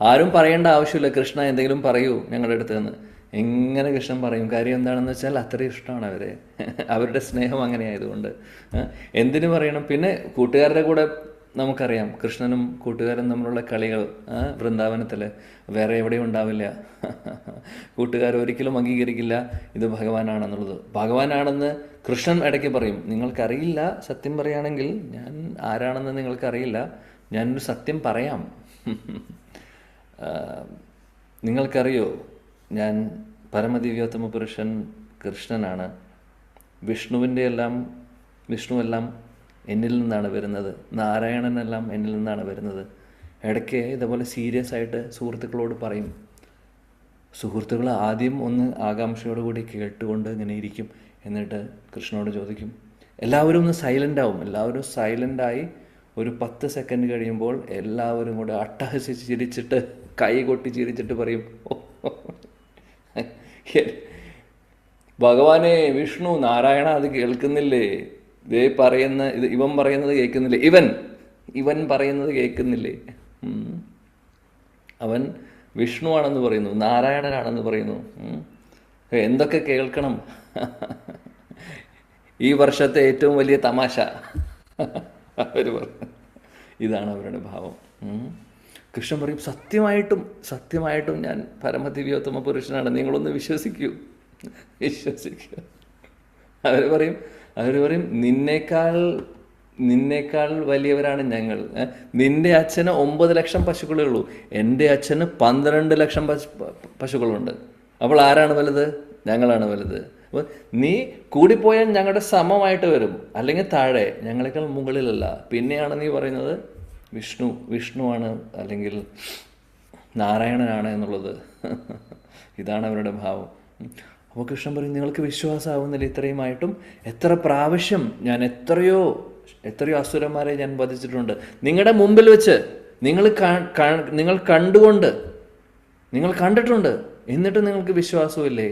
ആരും പറയേണ്ട ആവശ്യമില്ല, കൃഷ്ണ എന്തെങ്കിലും പറയൂ ഞങ്ങളുടെ അടുത്ത് നിന്ന്. എങ്ങനെ കൃഷ്ണൻ പറയും. കാര്യം എന്താണെന്ന് വെച്ചാൽ അത്രയും ഇഷ്ടമാണ് അവരുടെ സ്നേഹം അങ്ങനെ ആയതുകൊണ്ട്. എന്തിനു പറയണം. പിന്നെ കൂട്ടുകാരുടെ കൂടെ നമുക്കറിയാം, കൃഷ്ണനും കൂട്ടുകാരും തമ്മിലുള്ള കളികൾ വൃന്ദാവനത്തിൽ വേറെ എവിടെയും ഉണ്ടാവില്ല. കൂട്ടുകാർ ഒരിക്കലും അംഗീകരിക്കില്ല ഇത് ഭഗവാനാണെന്നുള്ളത്. ഭഗവാനാണെന്ന് കൃഷ്ണൻ ഇടയ്ക്ക് പറയും. നിങ്ങൾക്കറിയില്ല, സത്യം പറയുകയാണെങ്കിൽ ഞാൻ ആരാണെന്ന് നിങ്ങൾക്കറിയില്ല, ഞാനൊരു സത്യം പറയാം. നിങ്ങൾക്കറിയോ, ഞാൻ പരമദിവ്യോത്തമ പുരുഷൻ കൃഷ്ണനാണ്. വിഷ്ണുവെല്ലാം എന്നിൽ നിന്നാണ് വരുന്നത്. നാരായണനെല്ലാം എന്നിൽ നിന്നാണ് വരുന്നത്. ഇടയ്ക്ക് ഇതേപോലെ സീരിയസ് ആയിട്ട് സുഹൃത്തുക്കളോട് പറയും. സുഹൃത്തുക്കൾ ആദ്യം ഒന്ന് ആകാംക്ഷയോടുകൂടി കേട്ടുകൊണ്ട് ഇങ്ങനെ ഇരിക്കും. എന്നിട്ട് കൃഷ്ണനോട് ചോദിക്കും. എല്ലാവരും ഒന്ന് സൈലൻ്റ് ആവും. എല്ലാവരും സൈലൻ്റായി ഒരു 10 സെക്കൻഡ് കഴിയുമ്പോൾ എല്ലാവരും കൂടെ അട്ടഹസിച്ച് ചിരിച്ചിട്ട് കൈ കൊട്ടി ചിരിച്ചിട്ട് പറയും, ഭഗവാനെ വിഷ്ണു നാരായണ അത് കേൾക്കുന്നില്ലേ? ഇവൻ പറയുന്നത് കേൾക്കുന്നില്ലേ? ഇവൻ പറയുന്നത് കേൾക്കുന്നില്ലേ? അവൻ വിഷ്ണുവാണെന്ന് പറയുന്നു, നാരായണനാണെന്ന് പറയുന്നു. എന്തൊക്കെ കേൾക്കണം? ഈ വർഷത്തെ ഏറ്റവും വലിയ തമാശ അവർ പറഞ്ഞു. ഇതാണ് അവരുടെ ഭാവം. കൃഷ്ണൻ പറയും, സത്യമായിട്ടും ഞാൻ പരമദിവ്യോത്തമ പുരുഷനാണ്, നിങ്ങളൊന്ന് വിശ്വസിക്കൂ. അവർ പറയും നിന്നേക്കാൾ വലിയവരാണ് ഞങ്ങൾ. നിന്റെ അച്ഛന് 9 ലക്ഷം പശുക്കളേ ഉള്ളൂ, എൻ്റെ അച്ഛന് 12 ലക്ഷം പശുക്കളുണ്ട്. അപ്പോൾ ആരാണ് വലുത്? ഞങ്ങളാണ് വലുത്. അപ്പോൾ നീ കൂടിപ്പോയാൽ ഞങ്ങളുടെ സമമായിട്ട് വരും, അല്ലെങ്കിൽ താഴെ, ഞങ്ങളെക്കാൾ മുകളിലല്ല. പിന്നെയാണ് നീ പറയുന്നത് വിഷ്ണുവാണ് അല്ലെങ്കിൽ നാരായണനാണ് എന്നുള്ളത്. ഇതാണ് അവരുടെ ഭാവം. അപ്പോൾ കൃഷ്ണൻ പറയും, നിങ്ങൾക്ക് വിശ്വാസമാവുന്നില്ല ഇത്രയുമായിട്ടും? എത്ര പ്രാവശ്യം ഞാൻ എത്രയോ അസുരന്മാരെ ഞാൻ വധിച്ചിട്ടുണ്ട് നിങ്ങളുടെ മുമ്പിൽ വെച്ച്. നിങ്ങൾ കണ്ടിട്ടുണ്ട്, എന്നിട്ട് നിങ്ങൾക്ക് വിശ്വാസമില്ലേ?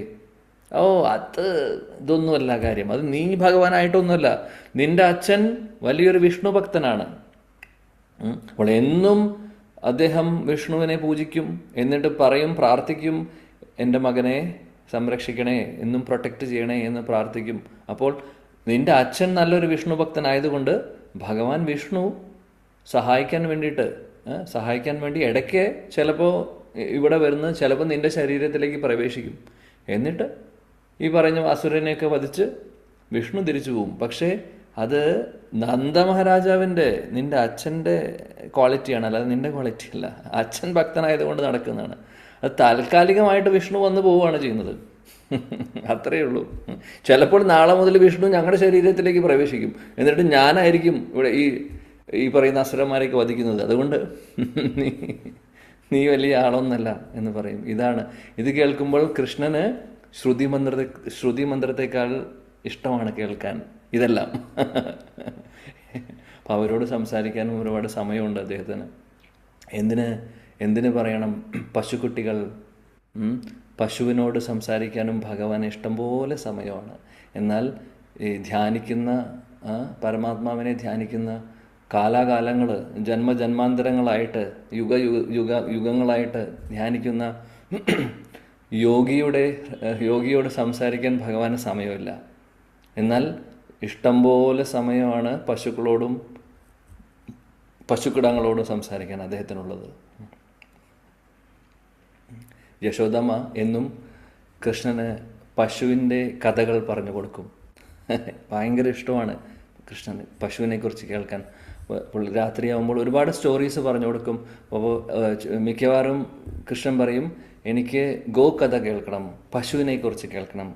ഇതൊന്നുമല്ല കാര്യം. അത് നീ ഭഗവാനായിട്ടൊന്നുമല്ല. നിന്റെ അച്ഛൻ വലിയൊരു വിഷ്ണു ഭക്തനാണ്. അപ്പോൾ എന്നും അദ്ദേഹം വിഷ്ണുവിനെ പൂജിക്കും, എന്നിട്ട് പ്രാർത്ഥിക്കും, എൻ്റെ മകനെ സംരക്ഷിക്കണേ, എന്നും പ്രൊട്ടക്റ്റ് ചെയ്യണേ എന്ന് പ്രാർത്ഥിക്കും. അപ്പോൾ നിന്റെ അച്ഛൻ നല്ലൊരു വിഷ്ണു ഭക്തനായതുകൊണ്ട് ഭഗവാൻ വിഷ്ണു സഹായിക്കാൻ വേണ്ടി ഇടയ്ക്ക് ചിലപ്പോൾ ഇവിടെ വരുന്ന, ചിലപ്പോൾ നിന്റെ ശരീരത്തിലേക്ക് പ്രവേശിക്കും. എന്നിട്ട് ഈ പറഞ്ഞ അസുരനെയൊക്കെ വധിച്ച് വിഷ്ണു തിരിച്ചു പോവും. പക്ഷേ അത് നന്ദമഹാരാജാവിൻ്റെ, നിന്റെ അച്ഛൻ്റെ ക്വാളിറ്റിയാണ്, അല്ലാതെ നിന്റെ ക്വാളിറ്റി അല്ല. അച്ഛൻ ഭക്തനായതുകൊണ്ട് നടക്കുന്നതാണ്. അത് താൽക്കാലികമായിട്ട് വിഷ്ണു വന്ന് പോവുകയാണ് ചെയ്യുന്നത്. അത്രയേ ഉള്ളൂ. ചിലപ്പോൾ നാളെ മുതൽ വിഷ്ണു ഞങ്ങളുടെ ശരീരത്തിലേക്ക് പ്രവേശിക്കും. എന്നിട്ട് ഞാനായിരിക്കും ഇവിടെ ഈ പറയുന്ന അസുരന്മാരെയൊക്കെ വധിക്കുന്നത്. അതുകൊണ്ട് നീ വലിയ ആളൊന്നല്ല എന്ന് പറയും. ഇത് കേൾക്കുമ്പോൾ കൃഷ്ണന് ശ്രുതി മന്ത്രത്തെക്കാൾ ഇഷ്ടമാണ് കേൾക്കാൻ ഇതെല്ലാം. അപ്പം അവരോട് സംസാരിക്കാനും ഒരുപാട് സമയമുണ്ട് അദ്ദേഹത്തിന്. എന്തിന് പറയണം? പശുക്കുട്ടികൾ, പശുവിനോട് സംസാരിക്കാനും ഭഗവാന് ഇഷ്ടംപോലെ സമയമാണ്. എന്നാൽ ഈ ധ്യാനിക്കുന്ന പരമാത്മാവിനെ ധ്യാനിക്കുന്ന കാലാകാലങ്ങൾ, ജന്മജന്മാന്തരങ്ങളായിട്ട്, യുഗങ്ങളായിട്ട് ധ്യാനിക്കുന്ന യോഗിയോട് സംസാരിക്കാൻ ഭഗവാന് സമയമില്ല. എന്നാൽ ഇഷ്ടംപോലെ സമയമാണ് പശുക്കിടങ്ങളോടും സംസാരിക്കാൻ അദ്ദേഹത്തിനുള്ളത്. യശോദമ്മ എന്നും കൃഷ്ണന് പശുവിൻ്റെ കഥകൾ പറഞ്ഞു കൊടുക്കും. ഭയങ്കര ഇഷ്ടമാണ് കൃഷ്ണന് പശുവിനെക്കുറിച്ച് കേൾക്കാൻ. രാത്രിയാവുമ്പോൾ ഒരുപാട് സ്റ്റോറീസ് പറഞ്ഞു കൊടുക്കും. അപ്പോൾ മിക്കവാറും കൃഷ്ണൻ പറയും, എനിക്ക് ഗോകഥ കേൾക്കണം, പശുവിനെക്കുറിച്ച് കേൾക്കണം.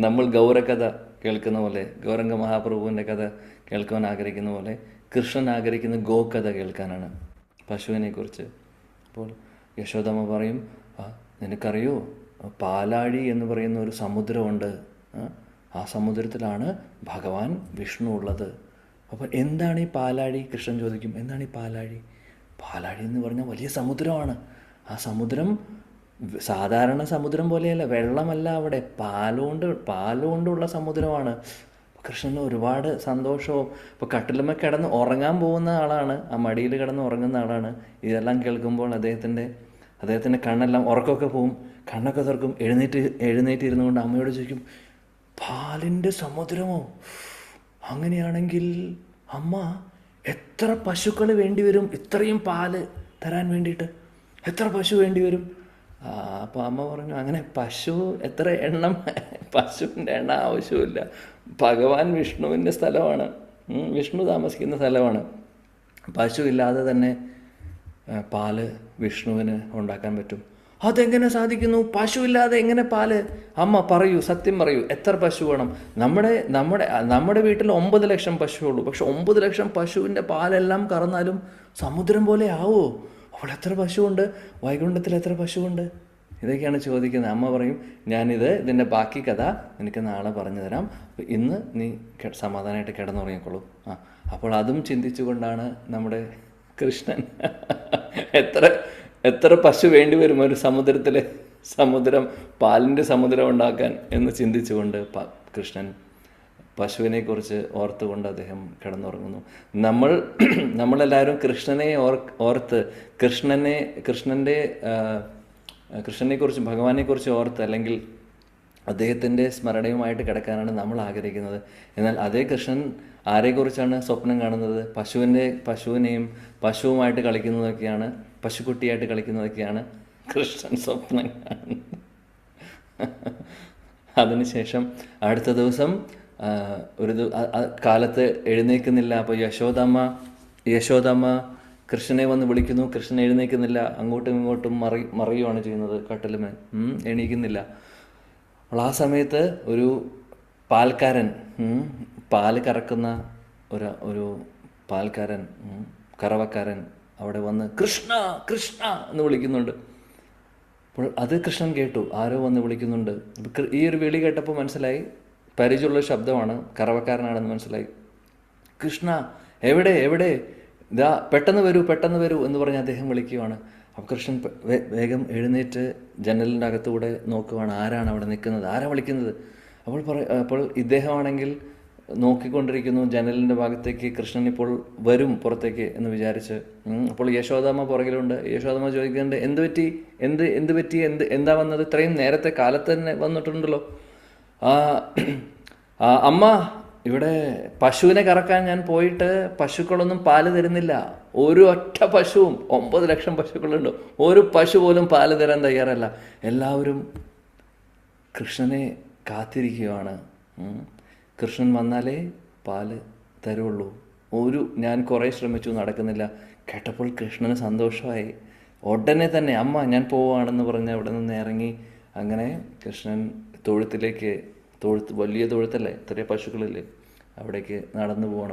നമ്മൾ ഗൗരകഥ കേൾക്കുന്ന പോലെ, ഗൗരംഗ മഹാപ്രഭുവിൻ്റെ കഥ കേൾക്കുവാൻ ആഗ്രഹിക്കുന്ന പോലെ കൃഷ്ണൻ ആഗ്രഹിക്കുന്ന ഗോകഥ കേൾക്കാനാണ്, പശുവിനെക്കുറിച്ച്. അപ്പോൾ യശോദമ്മ പറയും, നിനക്കറിയോ പാലാഴി എന്ന് പറയുന്ന ഒരു സമുദ്രമുണ്ട്, ആ സമുദ്രത്തിലാണ് ഭഗവാൻ വിഷ്ണു ഉള്ളത്. അപ്പോൾ എന്താണ് ഈ പാലാഴി? കൃഷ്ണൻ ചോദിക്കും, എന്താണ് ഈ പാലാഴി? പാലാഴി എന്ന് പറഞ്ഞാൽ വലിയ സമുദ്രമാണ്. ആ സമുദ്രം സാധാരണ സമുദ്രം പോലെയല്ല, വെള്ളമല്ല, അവിടെ പാലുകൊണ്ടുള്ള സമുദ്രമാണ്. കൃഷ്ണന് ഒരുപാട് സന്തോഷവും. ഇപ്പോൾ കട്ടിലുമ്മ കിടന്ന് ഉറങ്ങാൻ പോകുന്ന ആളാണ്, ആ മടിയിൽ കിടന്ന് ഉറങ്ങുന്ന ആളാണ്. ഇതെല്ലാം കേൾക്കുമ്പോൾ അദ്ദേഹത്തിൻ്റെ കണ്ണെല്ലാം ഉറക്കമൊക്കെ പോവും, കണ്ണൊക്കെ തുറക്കും. എഴുന്നേറ്റ് ഇരുന്നുകൊണ്ട് അമ്മയോട് ചോദിക്കും, പാലിൻ്റെ സമുദ്രമോ? അങ്ങനെയാണെങ്കിൽ അമ്മ എത്ര പശുക്കൾ വേണ്ടി വരും ഇത്രയും പാല് തരാൻ വേണ്ടിയിട്ട്? എത്ര പശു വേണ്ടി വരും? അപ്പോൾ അമ്മ പറഞ്ഞു, അങ്ങനെ എത്ര എണ്ണം, പശുവിൻ്റെ എണ്ണം ആവശ്യമില്ല. ഭഗവാൻ വിഷ്ണുവിൻ്റെ സ്ഥലമാണ്, വിഷ്ണു താമസിക്കുന്ന സ്ഥലമാണ്. പശു ഇല്ലാതെ തന്നെ പാല് വിഷ്ണുവിന് ഉണ്ടാക്കാൻ പറ്റും. അതെങ്ങനെ സാധിക്കുന്നു? പശു ഇല്ലാതെ എങ്ങനെ പാല്? അമ്മ പറയൂ, സത്യം പറയൂ, എത്ര പശു വേണം? നമ്മുടെ വീട്ടിൽ 9 ലക്ഷം പശുവുള്ളൂ. പക്ഷെ 9 ലക്ഷം പശുവിൻ്റെ പാലെല്ലാം കറന്നാലും സമുദ്രം പോലെ ആവോ? അപ്പോൾ എത്ര പശുവുണ്ട്? വൈകുണ്ഠത്തിൽ എത്ര പശുവുണ്ട്? ഇതൊക്കെയാണ് ചോദിക്കുന്നത്. അമ്മ പറയും, ഇതിൻ്റെ ബാക്കി കഥ എനിക്ക് നാളെ പറഞ്ഞു തരാം, ഇന്ന് നീ സമാധാനമായിട്ട് കിടന്നുറങ്ങിക്കോളൂ. അപ്പോൾ അതും ചിന്തിച്ചുകൊണ്ടാണ് നമ്മുടെ കൃഷ്ണൻ എത്ര പശു വേണ്ടി വരും ഒരു പാലിൻ്റെ സമുദ്രം ഉണ്ടാക്കാൻ എന്ന് ചിന്തിച്ചുകൊണ്ട് കൃഷ്ണൻ പശുവിനെക്കുറിച്ച് ഓർത്തുകൊണ്ട് അദ്ദേഹം കിടന്നുറങ്ങുന്നു. നമ്മളെല്ലാവരും കൃഷ്ണനെ ഓർത്ത് കൃഷ്ണനെക്കുറിച്ച് ഭഗവാനെക്കുറിച്ച് ഓർത്ത് അല്ലെങ്കിൽ അദ്ദേഹത്തിൻ്റെ സ്മരണയുമായിട്ട് കിടക്കാനാണ് നമ്മൾ ആഗ്രഹിക്കുന്നത്. എന്നാൽ അതേ കൃഷ്ണൻ ആരെക്കുറിച്ചാണ് സ്വപ്നം കാണുന്നത്? പശുവിനെയും പശുവുമായിട്ട് കളിക്കുന്നതൊക്കെയാണ്, പശുക്കുട്ടിയായിട്ട് കളിക്കുന്നതൊക്കെയാണ് കൃഷ്ണൻ സ്വപ്നം കാണുന്നത്. അതിനുശേഷം അടുത്ത ദിവസം കാലത്ത് എഴുന്നേൽക്കുന്നില്ല. അപ്പോൾ യശോദമ്മ കൃഷ്ണനെ വന്ന് വിളിക്കുന്നു. കൃഷ്ണൻ എഴുന്നേൽക്കുന്നില്ല, അങ്ങോട്ടും ഇങ്ങോട്ടും മറിയുകയാണ് ചെയ്യുന്നത്. കട്ടിലുമേ എണീക്കുന്നില്ല. അപ്പോൾ ആ സമയത്ത് ഒരു പാൽക്കാരൻ, പാല് കറക്കുന്ന ഒരു പാൽക്കാരൻ, കറവക്കാരൻ അവിടെ വന്ന് കൃഷ്ണ കൃഷ്ണ എന്ന് വിളിക്കുന്നുണ്ട്. അപ്പോൾ അത് കൃഷ്ണൻ കേട്ടു, ആരോ വന്ന് വിളിക്കുന്നുണ്ട്. ഈ ഒരു വിളി കേട്ടപ്പോൾ മനസ്സിലായി പരിചയമുള്ള ശബ്ദമാണ്, കറവക്കാരനാണെന്ന് മനസ്സിലായി. കൃഷ്ണ എവിടെ എവിടെ, ഇതാ പെട്ടെന്ന് വരൂ എന്ന് പറഞ്ഞ് അദ്ദേഹം വിളിക്കുകയാണ്. അപ്പോൾ കൃഷ്ണൻ വേഗം എഴുന്നേറ്റ് ജനലിൻ്റെ അകത്തൂടെ നോക്കുവാണ്, ആരാണ് അവിടെ നിൽക്കുന്നത്, ആരാ വിളിക്കുന്നത്. അപ്പോൾ ഇദ്ദേഹമാണെങ്കിൽ നോക്കിക്കൊണ്ടിരിക്കുന്നു ജനലിൻ്റെ ഭാഗത്തേക്ക്. കൃഷ്ണൻ ഇപ്പോൾ വരും പുറത്തേക്ക് എന്ന് വിചാരിച്ച്. അപ്പോൾ യശോദാമ്മ പുറകിലുണ്ട്. യശോദാമ്മ ചോദിക്കുന്നുണ്ട്, എന്ത് പറ്റി, എന്താ വന്നത്? ഇത്രയും നേരത്തെ കാലത്ത് തന്നെ വന്നിട്ടുണ്ടല്ലോ. അമ്മ, ഇവിടെ പശുവിനെ കറക്കാൻ ഞാൻ പോയിട്ട് പശുക്കളൊന്നും പാല് തരുന്നില്ല. ഒരു ഒറ്റ പശുവും, 9 ലക്ഷം പശുക്കളുണ്ട്, ഒരു പശു പോലും പാല് തരാൻ തയ്യാറല്ല. എല്ലാവരും കൃഷ്ണനെ കാത്തിരിക്കുകയാണ്. കൃഷ്ണൻ വന്നാലേ പാല് തരുള്ളൂ. ഞാൻ കുറേ ശ്രമിച്ചു, നടക്കുന്നില്ല. കേട്ടപ്പോൾ കൃഷ്ണന് സന്തോഷമായി. ഉടനെ തന്നെ അമ്മ ഞാൻ പോവുകയാണെന്ന് പറഞ്ഞ് അവിടെ നിന്ന് ഇറങ്ങി. അങ്ങനെ കൃഷ്ണൻ വലിയ തൊഴുത്തല്ലേ, ചെറിയ പശുക്കളില്ലേ, അവിടേക്ക് നടന്നു പോവാണ്.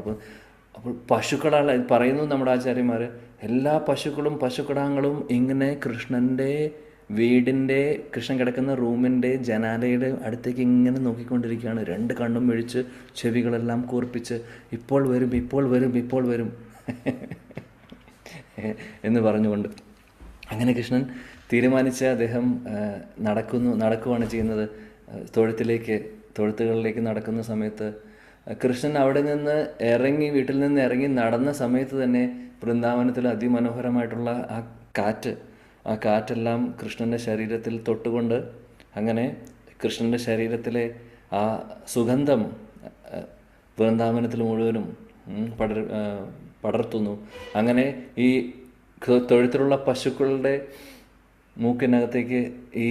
അപ്പോൾ പശുക്കളാണ് പറയുന്നു നമ്മുടെ ആചാര്യന്മാർ, എല്ലാ പശുക്കിടാങ്ങളും ഇങ്ങനെ കൃഷ്ണൻ്റെ വീടിൻ്റെ, കൃഷ്ണൻ കിടക്കുന്ന റൂമിൻ്റെ ജനാലയുടെ അടുത്തേക്ക് ഇങ്ങനെ നോക്കിക്കൊണ്ടിരിക്കുകയാണ്. 2 കണ്ണും മിഴിച്ച്, ചെവികളെല്ലാം കൂർപ്പിച്ച്, ഇപ്പോൾ വരും എന്ന് പറഞ്ഞുകൊണ്ട്. അങ്ങനെ കൃഷ്ണൻ തീരുമാനിച്ച് അദ്ദേഹം നടക്കുകയാണ് ചെയ്യുന്നത്. തൊഴുത്തുകളിലേക്ക് നടക്കുന്ന സമയത്ത് കൃഷ്ണൻ അവിടെ നിന്ന് വീട്ടിൽ നിന്ന് ഇറങ്ങി നടന്ന സമയത്ത് തന്നെ വൃന്ദാവനത്തിൽ അതിമനോഹരമായിട്ടുള്ള ആ കാറ്റെല്ലാം കൃഷ്ണൻ്റെ ശരീരത്തിൽ തൊട്ടുകൊണ്ട്, അങ്ങനെ കൃഷ്ണൻ്റെ ശരീരത്തിലെ ആ സുഗന്ധം വൃന്ദാവനത്തിൽ മുഴുവനും പടർത്തുന്നു. അങ്ങനെ ഈ തൊഴുത്തിലുള്ള പശുക്കളുടെ മൂക്കിനകത്തേക്ക് ഈ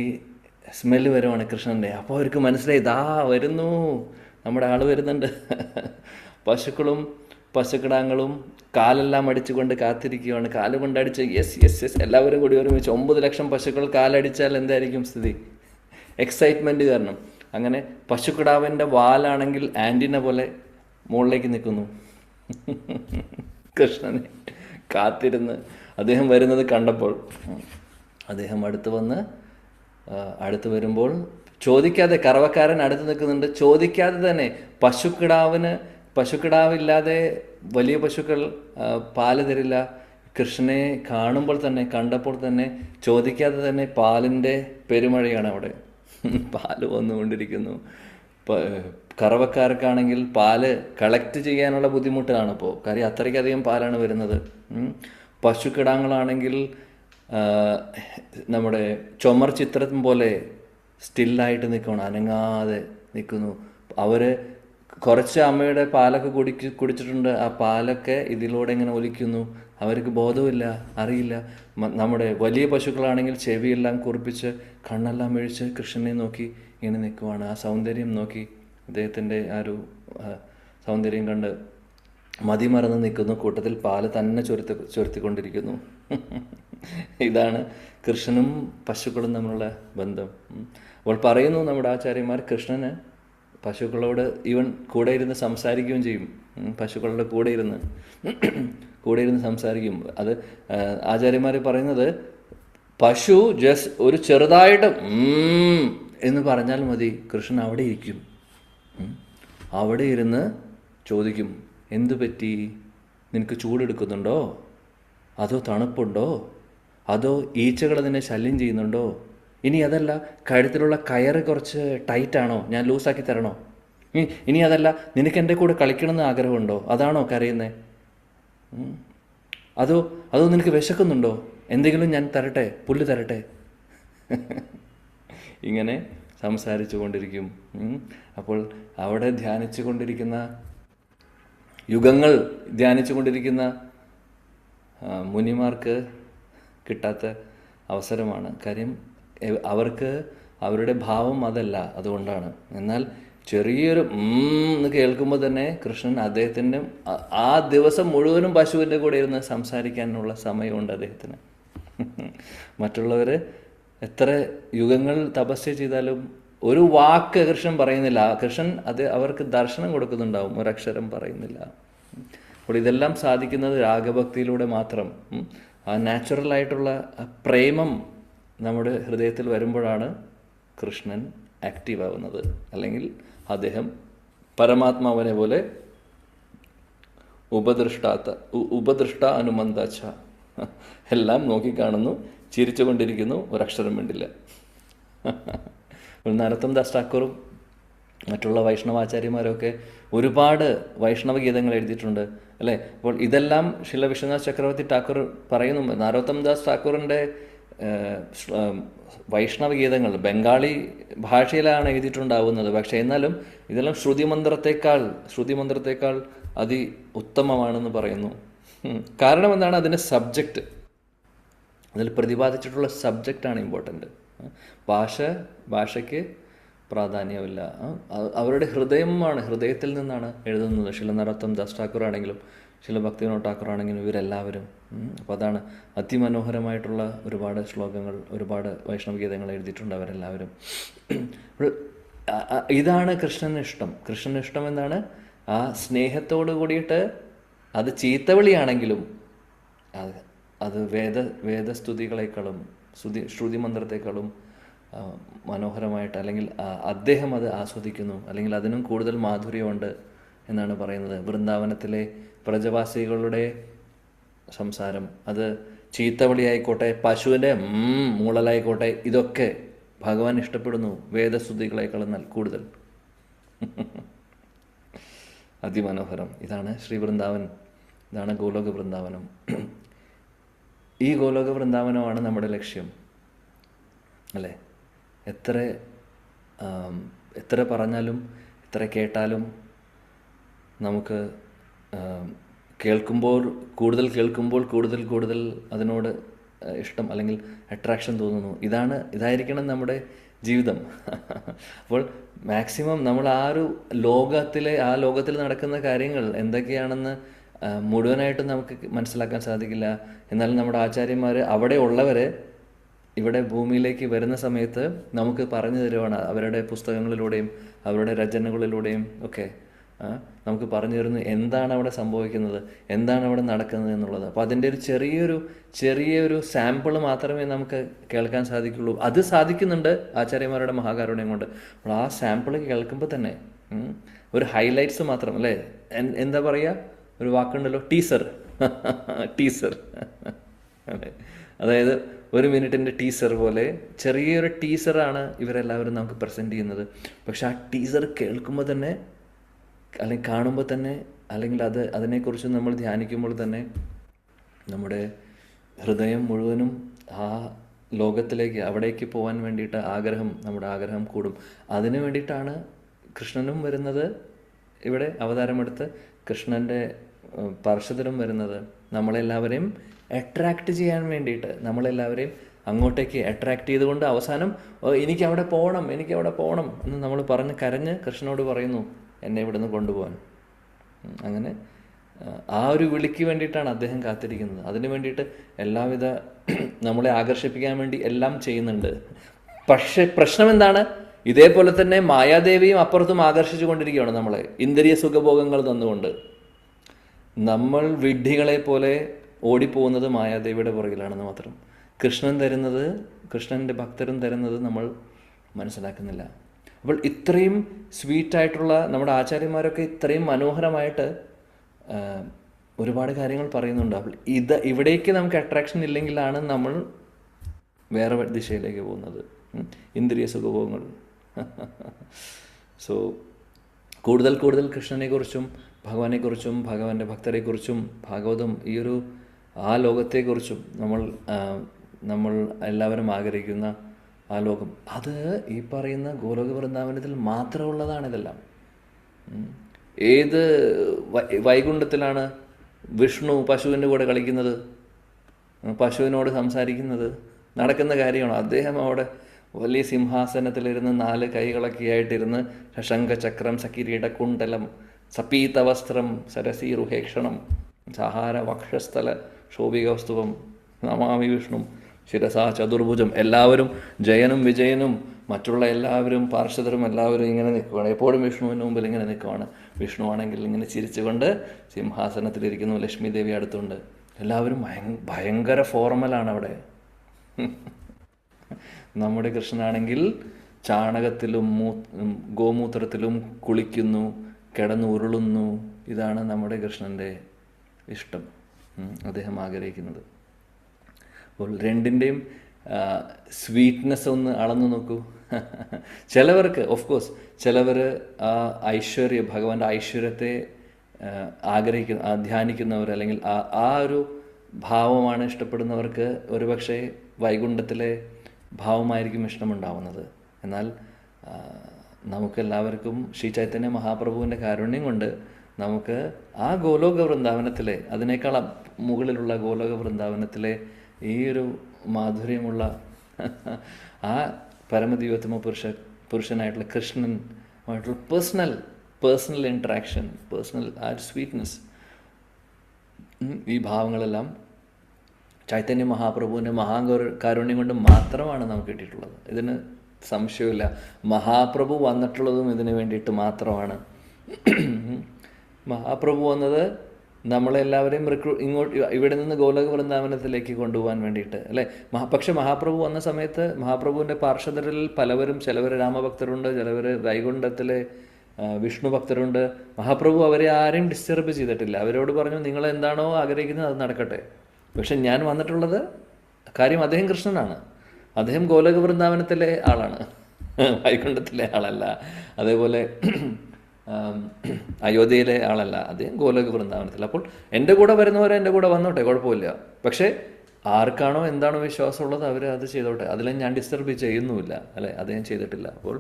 സ്മെല്ല് വരുവാണ് കൃഷ്ണൻ്റെ. അപ്പോൾ അവർക്ക് മനസ്സിലായി, ഇതാ വരുന്നു, നമ്മുടെ ആൾ വരുന്നുണ്ട്. പശുക്കിടാങ്ങളും കാലെല്ലാം അടിച്ചുകൊണ്ട് കാത്തിരിക്കുകയാണ്. കാലുകൊണ്ട് അടിച്ച് യെസ് എല്ലാവരും കൂടി ഒരുമിച്ച് 9 ലക്ഷം പശുക്കൾ കാലടിച്ചാൽ എന്തായിരിക്കും സ്ഥിതി? എക്സൈറ്റ്മെൻറ്റ് കാരണം. അങ്ങനെ പശുക്കിടാവിൻ്റെ വാലാണെങ്കിൽ ആൻറ്റിന പോലെ മുകളിലേക്ക് നിൽക്കുന്നു. കൃഷ്ണനെ കാത്തിരുന്ന് അദ്ദേഹം വരുന്നത് കണ്ടപ്പോൾ അദ്ദേഹം അടുത്ത് വരുമ്പോൾ ചോദിക്കാതെ, കറവക്കാരൻ അടുത്ത് നിൽക്കുന്നുണ്ട്, ചോദിക്കാതെ തന്നെ പശുക്കിടാവില്ലാതെ വലിയ പശുക്കൾ പാല് തരില്ല. കൃഷ്ണനെ കണ്ടപ്പോൾ തന്നെ ചോദിക്കാതെ തന്നെ പാലിൻ്റെ പെരുമഴയാണ് അവിടെ. പാല് വന്നുകൊണ്ടിരിക്കുന്നു. കറവക്കാർക്കാണെങ്കിൽ പാല് കളക്ട് ചെയ്യാനുള്ള ബുദ്ധിമുട്ടാണ് ഇപ്പോൾ, കാര്യം അത്രയ്ക്കധികം പാലാണ് വരുന്നത്. പശുക്കിടാങ്ങളാണെങ്കിൽ നമ്മുടെ ചുമർ ചിത്രം പോലെ സ്റ്റില്ലായിട്ട് നിൽക്കണം, അനങ്ങാതെ നിൽക്കുന്നു. അവർ കുറച്ച് അമ്മയുടെ പാലൊക്കെ കുടിച്ചിട്ടുണ്ട്. ആ പാലൊക്കെ ഇതിലൂടെ ഇങ്ങനെ ഒലിക്കുന്നു. അവർക്ക് ബോധമില്ല, അറിയില്ല. നമ്മുടെ വലിയ പശുക്കളാണെങ്കിൽ ചെവിയെല്ലാം കുറിപ്പിച്ച്, കണ്ണെല്ലാം മിഴിച്ച് കൃഷ്ണനെ നോക്കി ഇങ്ങനെ നിൽക്കുവാണ്. ആ സൗന്ദര്യം നോക്കി, അദ്ദേഹത്തിൻ്റെ ആ ഒരു സൗന്ദര്യം കണ്ട് മതിമറന്ന് നിൽക്കുന്നു, കൂട്ടത്തിൽ പാല് തന്നെ ചൊരുത്തിക്കൊണ്ടിരിക്കുന്നു. ഇതാണ് കൃഷ്ണനും പശുക്കളും തമ്മിലുള്ള ബന്ധം. അപ്പോൾ പറയുന്നു നമ്മുടെ ആചാര്യന്മാർ, കൃഷ്ണന് പശുക്കളോട് ഈവൻ കൂടെ ഇരുന്ന് സംസാരിക്കുകയും ചെയ്യും. പശുക്കളുടെ കൂടെ ഇരുന്ന് സംസാരിക്കും. അത് ആചാര്യന്മാർ പറയുന്നത്, പശു ജസ്റ്റ് ഒരു ചെറുതായിട്ട് എന്ന് പറഞ്ഞാൽ മതി, കൃഷ്ണൻ അവിടെ ഇരിക്കും. അവിടെ ഇരുന്ന് ചോദിക്കും, എന്തു പറ്റി, നിനക്ക് ചൂടെടുക്കുന്നുണ്ടോ, അതോ തണുപ്പുണ്ടോ, അതോ ഈച്ചകൾ നിന്നെ ശല്യം ചെയ്യുന്നുണ്ടോ, ഇനി അതല്ല കഴുത്തിലുള്ള കയറ് കുറച്ച് ടൈറ്റാണോ, ഞാൻ ലൂസാക്കി തരണോ, ഇനി അതല്ല നിനക്ക് എൻ്റെ കൂടെ കളിക്കണമെന്ന് ആഗ്രഹമുണ്ടോ, അതാണോ കരയുന്നേ, അതോ നിനക്ക് വിശക്കുന്നുണ്ടോ, എന്തെങ്കിലും ഞാൻ തരട്ടെ, പുല്ല് തരട്ടെ. ഇങ്ങനെ സംസാരിച്ചു കൊണ്ടിരിക്കും. അപ്പോൾ അവിടെ ധ്യാനിച്ചു കൊണ്ടിരിക്കുന്ന, യുഗങ്ങൾ ധ്യാനിച്ചു കൊണ്ടിരിക്കുന്ന മുനിമാർക്ക് കിട്ടാത്ത അവസരമാണ്. കാര്യം അവർക്ക് അവരുടെ ഭാവം അതല്ല, അതുകൊണ്ടാണ്. എന്നാൽ ചെറിയൊരു എന്ന് കേൾക്കുമ്പോൾ തന്നെ കൃഷ്ണൻ അദ്ദേഹത്തിൻ്റെ ആ ദിവസം മുഴുവനും പശുവിൻ്റെ കൂടെ ഇരുന്ന് സംസാരിക്കാനുള്ള സമയമുണ്ട് അദ്ദേഹത്തിന്. മറ്റുള്ളവർ എത്ര യുഗങ്ങൾ തപസ്യ ചെയ്താലും ഒരു വാക്ക് കൃഷ്ണൻ പറയുന്നില്ല. കൃഷ്ണൻ അവർക്ക് ദർശനം കൊടുക്കുന്നുണ്ടാവും, ഒരക്ഷരം പറയുന്നില്ല. അപ്പോൾ ഇതെല്ലാം സാധിക്കുന്നത് രാഗഭക്തിയിലൂടെ മാത്രം. ആ നാച്ചുറലായിട്ടുള്ള പ്രേമം നമ്മുടെ ഹൃദയത്തിൽ വരുമ്പോഴാണ് കൃഷ്ണൻ ആക്റ്റീവ് ആവുന്നത്. അല്ലെങ്കിൽ അദ്ദേഹം പരമാത്മാവിനെ പോലെ ഉപദൃഷ്ട അനുമന്താച്ച, എല്ലാം നോക്കിക്കാണുന്നു, ചിരിച്ചുകൊണ്ടിരിക്കുന്നു, ഒരക്ഷരം വേണ്ടില്ല. നരോത്തം ദാസ് ഠാക്കൂറും മറ്റുള്ള വൈഷ്ണവാചാര്യന്മാരൊക്കെ ഒരുപാട് വൈഷ്ണവ ഗീതങ്ങൾ എഴുതിയിട്ടുണ്ട്, അല്ലേ? അപ്പോൾ ഇതെല്ലാം ശ്രീല വിശ്വനാഥ് ചക്രവർത്തി ഠാക്കൂർ പറയുന്നു. നരോത്തം ദാസ് ഠാക്കൂറിൻ്റെ വൈഷ്ണവ ഗീതങ്ങൾ ബംഗാളി ഭാഷയിലാണ് എഴുതിയിട്ടുണ്ടാവുന്നത്. പക്ഷേ എന്നാലും ഇതെല്ലാം ശ്രുതിമന്ത്രത്തേക്കാൾ അതി ഉത്തമമാണെന്ന് പറയുന്നു. കാരണം എന്താണ്? അതിൻ്റെ സബ്ജക്റ്റ്, അതിൽ പ്രതിപാദിച്ചിട്ടുള്ള സബ്ജക്റ്റാണ് ഇമ്പോർട്ടൻ്റ്. ഭാഷയ്ക്ക് പ്രാധാന്യമില്ല. അവരുടെ ഹൃദയത്തിൽ നിന്നാണ് എഴുതുന്നത്. ശ്രീല നരോത്തം ദാസ് ഠാക്കൂർ ആണെങ്കിലും ശ്രീല ഭക്തിവിനോദ് ഠാക്കൂർ ആണെങ്കിലും ഇവരെല്ലാവരും. അപ്പോൾ അതാണ് അതിമനോഹരമായിട്ടുള്ള ഒരുപാട് ശ്ലോകങ്ങൾ, ഒരുപാട് വൈഷ്ണവ ഗീതങ്ങൾ എഴുതിയിട്ടുണ്ട് അവരെല്ലാവരും. ഇതാണ് കൃഷ്ണന് ഇഷ്ടം എന്താണ്? ആ സ്നേഹത്തോട് കൂടിയിട്ട്, അത് ചീത്തവിളിയാണെങ്കിലും അത് വേദസ്തുതികളെക്കാളും ശ്രുതി മന്ത്രത്തെക്കാളും മനോഹരമായിട്ട്, അല്ലെങ്കിൽ അദ്ദേഹം അത് ആസ്വദിക്കുന്നു, അല്ലെങ്കിൽ അതിനും കൂടുതൽ മാധുര്യമുണ്ട് എന്നാണ് പറയുന്നത്. വൃന്ദാവനത്തിലെ പ്രജവാസികളുടെ സംസാരം, അത് ചീത്തവിളിയായിക്കോട്ടെ, പശുവിൻ്റെ മൂളലായിക്കോട്ടെ, ഇതൊക്കെ ഭഗവാൻ ഇഷ്ടപ്പെടുന്നു വേദസ്തുതികളെക്കാളും കൂടുതൽ. അതിമനോഹരം. ഇതാണ് ശ്രീ വൃന്ദാവൻ, ഇതാണ് ഗോലോക വൃന്ദാവനം. ഈ ഗോലോക വൃന്ദാവനമാണ് നമ്മുടെ ലക്ഷ്യം, അല്ലേ? എത്ര പറഞ്ഞാലും എത്ര കേട്ടാലും നമുക്ക് കൂടുതൽ അതിനോട് ഇഷ്ടം അല്ലെങ്കിൽ അട്രാക്ഷൻ തോന്നുന്നു. ഇതായിരിക്കണം നമ്മുടെ ജീവിതം. അപ്പോൾ മാക്സിമം നമ്മൾ ആ ലോകത്തിൽ നടക്കുന്ന കാര്യങ്ങൾ എന്തൊക്കെയാണെന്ന് മുഴുവനായിട്ടും നമുക്ക് മനസ്സിലാക്കാൻ സാധിക്കില്ല. എന്നാൽ നമ്മുടെ ആചാര്യന്മാർ അവിടെ ഉള്ളവരെ ഇവിടെ ഭൂമിയിലേക്ക് വരുന്ന സമയത്ത് നമുക്ക് പറഞ്ഞു തരുവാണ്. അവരുടെ പുസ്തകങ്ങളിലൂടെയും അവരുടെ രചനകളിലൂടെയും ഒക്കെ നമുക്ക് പറഞ്ഞു തരുന്നു എന്താണ് അവിടെ സംഭവിക്കുന്നത്, എന്താണ് അവിടെ നടക്കുന്നത് എന്നുള്ളത്. അപ്പോൾ അതിൻ്റെ ഒരു ചെറിയൊരു സാമ്പിൾ മാത്രമേ നമുക്ക് കേൾക്കാൻ സാധിക്കുള്ളൂ. അത് സാധിക്കുന്നുണ്ട് ആചാര്യന്മാരുടെ മഹാകാരുണ്യം കൊണ്ട്. അപ്പോൾ ആ സാമ്പിൾ കേൾക്കുമ്പോൾ തന്നെ ഒരു ഹൈലൈറ്റ്സ് മാത്രം, അല്ലേ? എന്താ പറയുക, ഒരു വാക്കുണ്ടല്ലോ, ടീസർ. അല്ലേ? അതായത് 1 മിനിറ്റിൻ്റെ ടീസർ പോലെ ചെറിയൊരു ടീസറാണ് ഇവരെല്ലാവരും നമുക്ക് പ്രസൻറ്റ് ചെയ്യുന്നത്. പക്ഷെ ആ ടീസർ കേൾക്കുമ്പോൾ തന്നെ, അല്ലെങ്കിൽ കാണുമ്പോൾ തന്നെ, അല്ലെങ്കിൽ അതിനെക്കുറിച്ച് നമ്മൾ ധ്യാനിക്കുമ്പോൾ തന്നെ നമ്മുടെ ഹൃദയം മുഴുവനും ആ ലോകത്തിലേക്ക്, അവിടേക്ക് പോകാൻ വേണ്ടിയിട്ട് നമ്മുടെ ആഗ്രഹം കൂടും. അതിനു വേണ്ടിയിട്ടാണ് കൃഷ്ണനും വരുന്നത്, ഇവിടെ അവതാരമെടുത്ത് കൃഷ്ണൻ്റെ പാർഷദരും വരുന്നത്. നമ്മളെല്ലാവരെയും അട്രാക്റ്റ് ചെയ്യാൻ വേണ്ടിയിട്ട്, നമ്മളെല്ലാവരെയും അങ്ങോട്ടേക്ക് അട്രാക്റ്റ് ചെയ്തുകൊണ്ട് അവസാനം എനിക്കവിടെ പോകണം എന്ന് നമ്മൾ കരഞ്ഞ് കൃഷ്ണനോട് പറയുന്നു, എന്നെ ഇവിടുന്ന് കൊണ്ടുപോകാൻ. അങ്ങനെ ആ ഒരു വിളിക്ക് വേണ്ടിയിട്ടാണ് അദ്ദേഹം കാത്തിരിക്കുന്നത്. അതിന് വേണ്ടിയിട്ട് എല്ലാവിധ നമ്മളെ ആകർഷിപ്പിക്കാൻ വേണ്ടി എല്ലാം ചെയ്യുന്നുണ്ട്. പക്ഷെ പ്രശ്നം എന്താണ്? ഇതേപോലെ തന്നെ മായാദേവിയും അപ്പുറത്തും ആകർഷിച്ചു കൊണ്ടിരിക്കുകയാണ് നമ്മളെ, ഇന്ദ്രിയ സുഖഭോഗങ്ങൾ തന്നുകൊണ്ട്. നമ്മൾ വിഡ്ഢികളെ പോലെ ഓടിപ്പോകുന്നത് മായാദേവിയുടെ പുറകിലാണെന്ന് മാത്രം. കൃഷ്ണൻ്റെ ഭക്തരും തരുന്നത് നമ്മൾ മനസ്സിലാക്കുന്നില്ല. അപ്പോൾ ഇത്രയും സ്വീറ്റായിട്ടുള്ള നമ്മുടെ ആചാര്യന്മാരൊക്കെ ഇത്രയും മനോഹരമായിട്ട് ഒരുപാട് കാര്യങ്ങൾ പറയുന്നുണ്ട്. അപ്പോൾ ഇവിടേക്ക് നമുക്ക് അട്രാക്ഷൻ ഇല്ലെങ്കിലാണ് നമ്മൾ വേറെ ദിശയിലേക്ക് പോകുന്നത്, ഇന്ദ്രിയ സുഖഭോഗങ്ങൾ. സോ കൂടുതൽ കൃഷ്ണനെക്കുറിച്ചും ഭഗവാനെക്കുറിച്ചും ഭഗവാന്റെ ഭക്തരെക്കുറിച്ചും ഭാഗവതം ഈ ഒരു ആ ലോകത്തെക്കുറിച്ചും നമ്മൾ എല്ലാവരും ആഗ്രഹിക്കുന്ന ആ ലോകം, അത് ഈ പറയുന്ന ഗോലോക വൃന്ദാവനത്തിൽ മാത്രമുള്ളതാണ്. ഇതെല്ലാം ഏത് വൈകുണ്ഠത്തിലാണ് വിഷ്ണു പശുവിൻ്റെ കൂടെ കളിക്കുന്നത്, പശുവിനോട് സംസാരിക്കുന്നത് നടക്കുന്ന കാര്യമാണോ? അദ്ദേഹം അവിടെ വലിയ സിംഹാസനത്തിലിരുന്ന് 4 കൈകളൊക്കെ ആയിട്ടിരുന്ന് ശംഖചക്രം സകിരീട കുണ്ടലം സപീതവസ്ത്രം സരസീരുഹേക്ഷണം സഹാര വക്ഷസ്ഥല ശോഭികൗസ്തുവം നമാമി വിഷ്ണു ശിരസാ ചതുർഭുജം. എല്ലാവരും ജയനും വിജയനും മറ്റുള്ള എല്ലാവരും പാർഷദരും എല്ലാവരും ഇങ്ങനെ നിൽക്കുകയാണ്, എപ്പോഴും വിഷ്ണുവിന് മുമ്പിൽ ഇങ്ങനെ നിൽക്കുകയാണ്. വിഷ്ണു ആണെങ്കിൽ ഇങ്ങനെ ചിരിച്ചുകൊണ്ട് സിംഹാസനത്തിലിരിക്കുന്നു, ലക്ഷ്മി ദേവി അടുത്തുണ്ട്. എല്ലാവരും ഭയങ്കര ഫോർമലാണ് അവിടെ. നമ്മുടെ കൃഷ്ണനാണെങ്കിൽ ചാണകത്തിലും ഗോമൂത്രത്തിലും കുളിക്കുന്നു, കിടന്നുരുളുന്നു. ഇതാണ് നമ്മുടെ കൃഷ്ണൻ്റെ ഇഷ്ടം, അദ്ദേഹം ആഗ്രഹിക്കുന്നത്. അപ്പോൾ രണ്ടിൻ്റെയും സ്വീറ്റ്നെസ് ഒന്ന് അളന്നു നോക്കൂ. ചിലവർക്ക് ഓഫ്കോഴ്സ് ചിലവർ ആ ഐശ്വര്യം, ഭഗവാന്റെ ഐശ്വര്യത്തെ ധ്യാനിക്കുന്നവർ അല്ലെങ്കിൽ ആ ഒരു ഭാവമാണ് ഇഷ്ടപ്പെടുന്നവർക്ക് ഒരുപക്ഷെ വൈകുണ്ഠത്തിലെ ഭാവമായിരിക്കും ഇഷ്ടമുണ്ടാവുന്നത്. എന്നാൽ നമുക്കെല്ലാവർക്കും ശ്രീ ചൈതന്യ മഹാപ്രഭുവിൻ്റെ കാരുണ്യം കൊണ്ട് നമുക്ക് ആ ഗോലോക വൃന്ദാവനത്തിലെ, അതിനേക്കാൾ മുകളിലുള്ള ഗോലോക വൃന്ദാവനത്തിലെ ഈ ഒരു മാധുര്യമുള്ള ആ പരമദിവ്യോത്തമ പുരുഷനായിട്ടുള്ള കൃഷ്ണനുമായിട്ടുള്ള പേഴ്സണൽ ഇൻട്രാക്ഷൻ, ആ സ്വീറ്റ്നെസ്, ഈ ഭാവങ്ങളെല്ലാം ചൈതന്യ മഹാപ്രഭുവിൻ്റെ കാരുണ്യം കൊണ്ട് മാത്രമാണ് നമുക്ക് കിട്ടിയിട്ടുള്ളത്. ഇതിന് സംശയമില്ല. മഹാപ്രഭു വന്നിട്ടുള്ളതും ഇതിനു വേണ്ടിയിട്ട് മാത്രമാണ്. മഹാപ്രഭു വന്നത് നമ്മളെല്ലാവരെയും ഇവിടെ നിന്ന് ഗോലോക വൃന്ദാവനത്തിലേക്ക് കൊണ്ടുപോകാൻ വേണ്ടിയിട്ട് അല്ലേ. പക്ഷെ മഹാപ്രഭു വന്ന സമയത്ത് മഹാപ്രഭുവിൻ്റെ പാർഷദരിൽ ചിലവർ രാമഭക്തരുണ്ട്, ചിലവർ വൈകുണ്ഠത്തിലെ വിഷ്ണു ഭക്തരുണ്ട്. മഹാപ്രഭു അവരെ ആരെയും ഡിസ്റ്റർബ് ചെയ്തിട്ടില്ല. അവരോട് പറഞ്ഞു, നിങ്ങൾ എന്താണോ ആഗ്രഹിക്കുന്നത് അത് നടക്കട്ടെ. പക്ഷെ ഞാൻ വന്നിട്ടുള്ളത് കാര്യം, അദ്ദേഹം കൃഷ്ണനാണ്, അദ്ദേഹം ഗോലോക വൃന്ദാവനത്തിലെ ആളാണ്, വൈകുണ്ഠത്തിലെ ആളല്ല. അതേപോലെ അയോധ്യയിലെ ആളല്ല, അദ്ദേഹം ഗോലോക വൃന്ദാവനത്തിൽ. അപ്പോൾ എൻ്റെ കൂടെ വരുന്നവരെ എൻ്റെ കൂടെ വന്നോട്ടെ, കുഴപ്പമില്ല. പക്ഷേ ആർക്കാണോ എന്താണോ വിശ്വാസമുള്ളത് അവർ അത് ചെയ്തോട്ടെ, അതിലെ ഞാൻ ഡിസ്റ്റർബ് ചെയ്യുന്നുമില്ല അല്ലേ, അദ്ദേഹം ചെയ്തിട്ടില്ല. അപ്പോൾ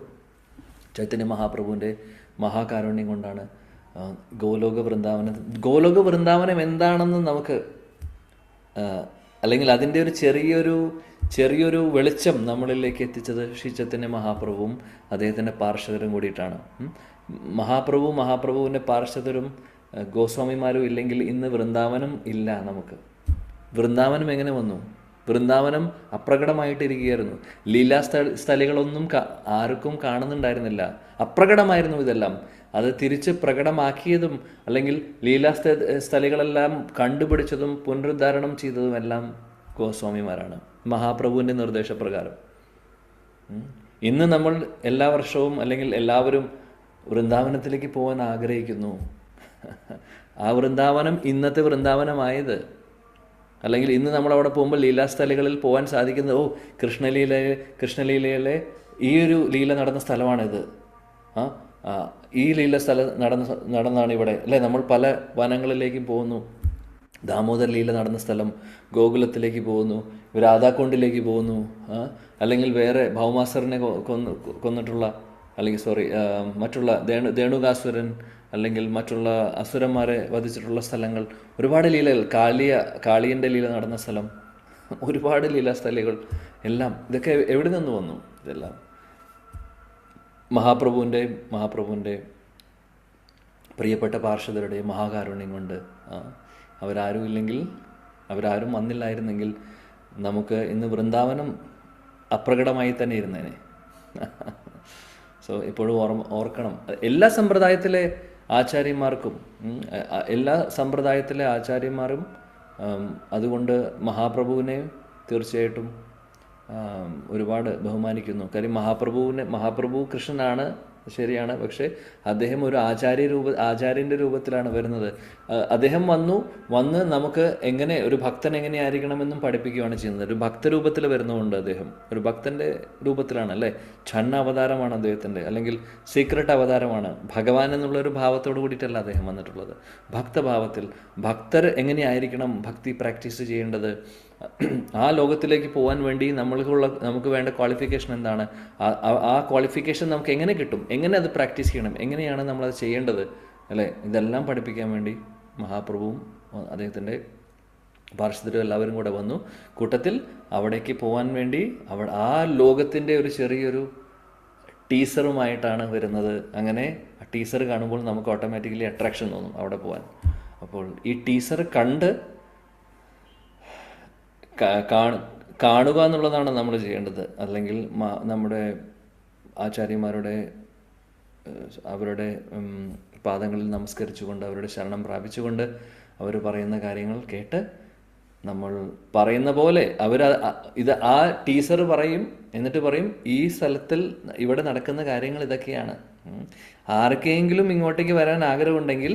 ചൈതന്യ മഹാപ്രഭുവിൻ്റെ മഹാകാരുണ്യം കൊണ്ടാണ് ഗോലോക വൃന്ദാവനം എന്താണെന്ന് നമുക്ക്, അല്ലെങ്കിൽ അതിൻ്റെ ഒരു ചെറിയൊരു വെളിച്ചം നമ്മളിലേക്ക് എത്തിച്ചത് ശ്രീ ചൈതന്യ മഹാപ്രഭുവും അദ്ദേഹത്തിൻ്റെ പാർഷദരും കൂടിയിട്ടാണ്. മഹാപ്രഭുവിൻ്റെ പാർഷദരും ഗോസ്വാമിമാരും ഇല്ലെങ്കിൽ ഇന്ന് വൃന്ദാവനം ഇല്ല നമുക്ക്. വൃന്ദാവനം എങ്ങനെ വന്നു? വൃന്ദാവനം അപ്രകടമായിട്ടിരിക്കുകയായിരുന്നു. ലീലാസ്ഥലികളൊന്നും ആർക്കും കാണുന്നുണ്ടായിരുന്നില്ല, അപ്രകടമായിരുന്നു ഇതെല്ലാം. അത് തിരിച്ച് പ്രകടമാക്കിയതും അല്ലെങ്കിൽ ലീലാസ്ഥലികളെല്ലാം കണ്ടുപിടിച്ചതും പുനരുദ്ധാരണം ചെയ്തതുമെല്ലാം ഗോസ്വാമിമാരാണ്, മഹാപ്രഭുവിൻ്റെ നിർദ്ദേശപ്രകാരം. ഇന്ന് നമ്മൾ എല്ലാ വർഷവും അല്ലെങ്കിൽ എല്ലാവരും വൃന്ദാവനത്തിലേക്ക് പോകാൻ ആഗ്രഹിക്കുന്നു. ആ വൃന്ദാവനം ഇന്നത്തെ വൃന്ദാവനമായത്, അല്ലെങ്കിൽ ഇന്ന് നമ്മളവിടെ പോകുമ്പോൾ ലീലാസ്ഥലികളിൽ പോകാൻ സാധിക്കുന്നത്, കൃഷ്ണലീലയിലെ ഈ ഒരു ലീല നടന്ന സ്ഥലമാണിത്, ഈ ലീല നടന്നാണ് ഇവിടെ അല്ലേ. നമ്മൾ പല വനങ്ങളിലേക്കും പോകുന്നു, ദാമോദർ ലീല നടന്ന സ്ഥലം, ഗോകുലത്തിലേക്ക് പോകുന്നു, രാധാകുണ്ടിലേക്ക് പോകുന്നു, അല്ലെങ്കിൽ വേറെ ഭൗമാസുരനെ കൊന്നിട്ടുള്ള, അല്ലെങ്കിൽ മറ്റുള്ള ദേണുകാസുരൻ അല്ലെങ്കിൽ മറ്റുള്ള അസുരന്മാരെ വധിച്ചിട്ടുള്ള സ്ഥലങ്ങൾ, ഒരുപാട് ലീലകൾ, കാളിയൻ്റെ ലീല നടന്ന സ്ഥലം, ഒരുപാട് ലീലാസ്ഥലികൾ എല്ലാം. ഇതൊക്കെ എവിടെ നിന്ന് വന്നു? ഇതെല്ലാം മഹാപ്രഭുവിൻ്റെ പ്രിയപ്പെട്ട പാർഷദരുടെ മഹാകാരുണ്യം കൊണ്ട് അവരാരും ഇല്ലെങ്കിൽ, അവരാരും വന്നില്ലായിരുന്നെങ്കിൽ നമുക്ക് ഇന്ന് വൃന്ദാവനം അപ്രകടമായി തന്നെ ഇരുന്നേനെ. സോ എപ്പോഴും ഓർക്കണം, എല്ലാ സമ്പ്രദായത്തിലെ ആചാര്യന്മാർക്കും അതുകൊണ്ട് മഹാപ്രഭുവിനെ തീർച്ചയായിട്ടും ഒരുപാട് ബഹുമാനിക്കുന്നു. കാര്യം മഹാപ്രഭു കൃഷ്ണനാണ്, ശരിയാണ്. പക്ഷേ അദ്ദേഹം ഒരു ആചാര്യൻ്റെ രൂപത്തിലാണ് വരുന്നത്. അദ്ദേഹം വന്ന് നമുക്ക് ഒരു ഭക്തൻ എങ്ങനെയായിരിക്കണമെന്നും പഠിപ്പിക്കുകയാണ് ചെയ്യുന്നത്. ഒരു ഭക്തരൂപത്തിൽ വരുന്നതുകൊണ്ട് അദ്ദേഹം ഒരു ഭക്തൻ്റെ രൂപത്തിലാണ്, അല്ലേ? ഛണ്ണ അവതാരമാണ് അദ്ദേഹത്തിൻ്റെ, അല്ലെങ്കിൽ സീക്രട്ട് അവതാരമാണ്. ഭഗവാൻ എന്നുള്ളൊരു ഭാവത്തോട് കൂടിയിട്ടല്ല അദ്ദേഹം വന്നിട്ടുള്ളത്. ഭക്തഭാവത്തിൽ ഭക്തർ എങ്ങനെയായിരിക്കണം ഭക്തി പ്രാക്ടീസ് ചെയ്യേണ്ടത്, ആ ലോകത്തിലേക്ക് പോകാൻ വേണ്ടി നമുക്ക് വേണ്ട ക്വാളിഫിക്കേഷൻ എന്താണ്, ആ ക്വാളിഫിക്കേഷൻ നമുക്ക് എങ്ങനെ കിട്ടും, എങ്ങനെ അത് പ്രാക്ടീസ് ചെയ്യണം, എങ്ങനെയാണ് നമ്മളത് ചെയ്യേണ്ടത്, അല്ലേ? ഇതെല്ലാം പഠിപ്പിക്കാൻ വേണ്ടി മഹാപ്രഭുവും അദ്ദേഹത്തിൻ്റെ പാർഷദരും എല്ലാവരും കൂടെ വന്നു. കൂട്ടത്തിൽ അവിടേക്ക് പോകാൻ വേണ്ടി ആ ലോകത്തിൻ്റെ ഒരു ചെറിയൊരു ടീസറുമായിട്ടാണ് വരുന്നത്. അങ്ങനെ ആ ടീസർ കാണുമ്പോൾ നമുക്ക് ഓട്ടോമാറ്റിക്കലി അട്രാക്ഷൻ തോന്നും അവിടെ പോകാൻ. അപ്പോൾ ഈ ടീസർ കാണുക എന്നുള്ളതാണ് നമ്മൾ ചെയ്യേണ്ടത്. അല്ലെങ്കിൽ നമ്മുടെ ആചാര്യന്മാരുടെ അവരുടെ പാദങ്ങളിൽ നമസ്കരിച്ചുകൊണ്ട്, അവരുടെ ശരണം പ്രാപിച്ചുകൊണ്ട് അവർ പറയുന്ന കാര്യങ്ങൾ കേട്ട് നമ്മൾ പറയുന്ന പോലെ ആ ടീസർ പറയും. എന്നിട്ട് പറയും, ഈ സ്ഥലത്തിൽ ഇവിടെ നടക്കുന്ന കാര്യങ്ങൾ ഇതൊക്കെയാണ്. ആർക്കെങ്കിലും ഇങ്ങോട്ടേക്ക് വരാൻ ആഗ്രഹമുണ്ടെങ്കിൽ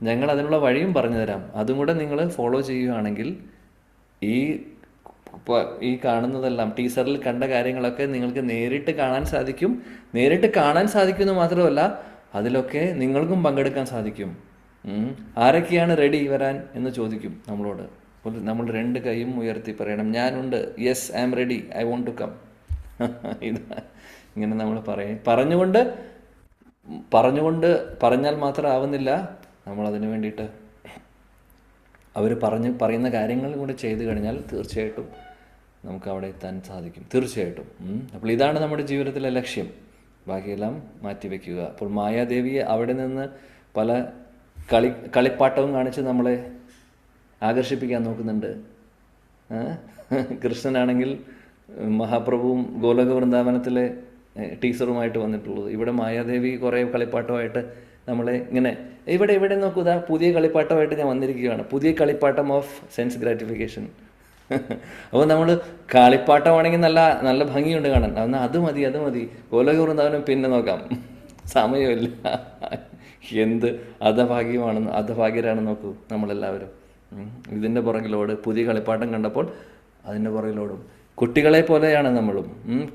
ഞങ്ങൾ അതിനുള്ള വഴിയും പറഞ്ഞു തരാം. അതും കൂടെ നിങ്ങൾ ഫോളോ ചെയ്യുകയാണെങ്കിൽ ഈ കാണുന്നതെല്ലാം, ടീസറിൽ കണ്ട കാര്യങ്ങളൊക്കെ നിങ്ങൾക്ക് നേരിട്ട് കാണാൻ സാധിക്കും. നേരിട്ട് കാണാൻ സാധിക്കുമെന്ന് മാത്രമല്ല, അതിലൊക്കെ നിങ്ങൾക്കും പങ്കെടുക്കാൻ സാധിക്കും. ആരൊക്കെയാണ് റെഡി വരാൻ എന്ന് ചോദിക്കും നമ്മളോട്. നമ്മൾ 2 കൈയും ഉയർത്തി പറയണം, ഞാനുണ്ട്, yes I am ready, I want to come. ഇങ്ങനെ നമ്മൾ പറഞ്ഞാൽ മാത്രം ആവുന്നില്ല. നമ്മൾ അതിന് വേണ്ടിയിട്ട് അവർ പറയുന്ന കാര്യങ്ങൾ കൂടെ ചെയ്തു കഴിഞ്ഞാൽ തീർച്ചയായിട്ടും നമുക്ക് അവിടെ എത്താൻ സാധിക്കും, തീർച്ചയായിട്ടും. അപ്പോൾ ഇതാണ് നമ്മുടെ ജീവിതത്തിലെ ലക്ഷ്യം. ബാക്കിയെല്ലാം മാറ്റിവെക്കുക. അപ്പോൾ മായാദേവിയെ അവിടെ നിന്ന് പല കളിപ്പാട്ടവും കാണിച്ച് നമ്മളെ ആകർഷിപ്പിക്കാൻ നോക്കുന്നുണ്ട്. കൃഷ്ണനാണെങ്കിൽ മഹാപ്രഭുവും ഗോലോക വൃന്ദാവനത്തിലെ ടീച്ചറുമായിട്ട് വന്നിട്ടുള്ളത്. ഇവിടെ മായാദേവി കുറേ കളിപ്പാട്ടമായിട്ട് നമ്മളെ ഇങ്ങനെ ഇവിടെ നോക്കുക, പുതിയ കളിപ്പാട്ടമായിട്ട് ഞാൻ വന്നിരിക്കുകയാണ്. പുതിയ കളിപ്പാട്ടം ഓഫ് സെൻസ് ഗ്രാറ്റിഫിക്കേഷൻ. അപ്പോൾ നമ്മൾ കളിപ്പാട്ടമാണെങ്കിൽ നല്ല ഭംഗിയുണ്ട് കാണാൻ, എന്നാൽ അത് മതി. ഗോലോക വൃന്ദാവനം പിന്നെ നോക്കാം, സമയമില്ല. എന്ത് അധഭാഗ്യരാണ് നോക്കൂ നമ്മളെല്ലാവരും. ഇതിൻ്റെ പുറകിലോട്, പുതിയ കളിപ്പാട്ടം കണ്ടപ്പോൾ അതിൻ്റെ പുറകിലോടും. കുട്ടികളെ പോലെയാണ് നമ്മളും.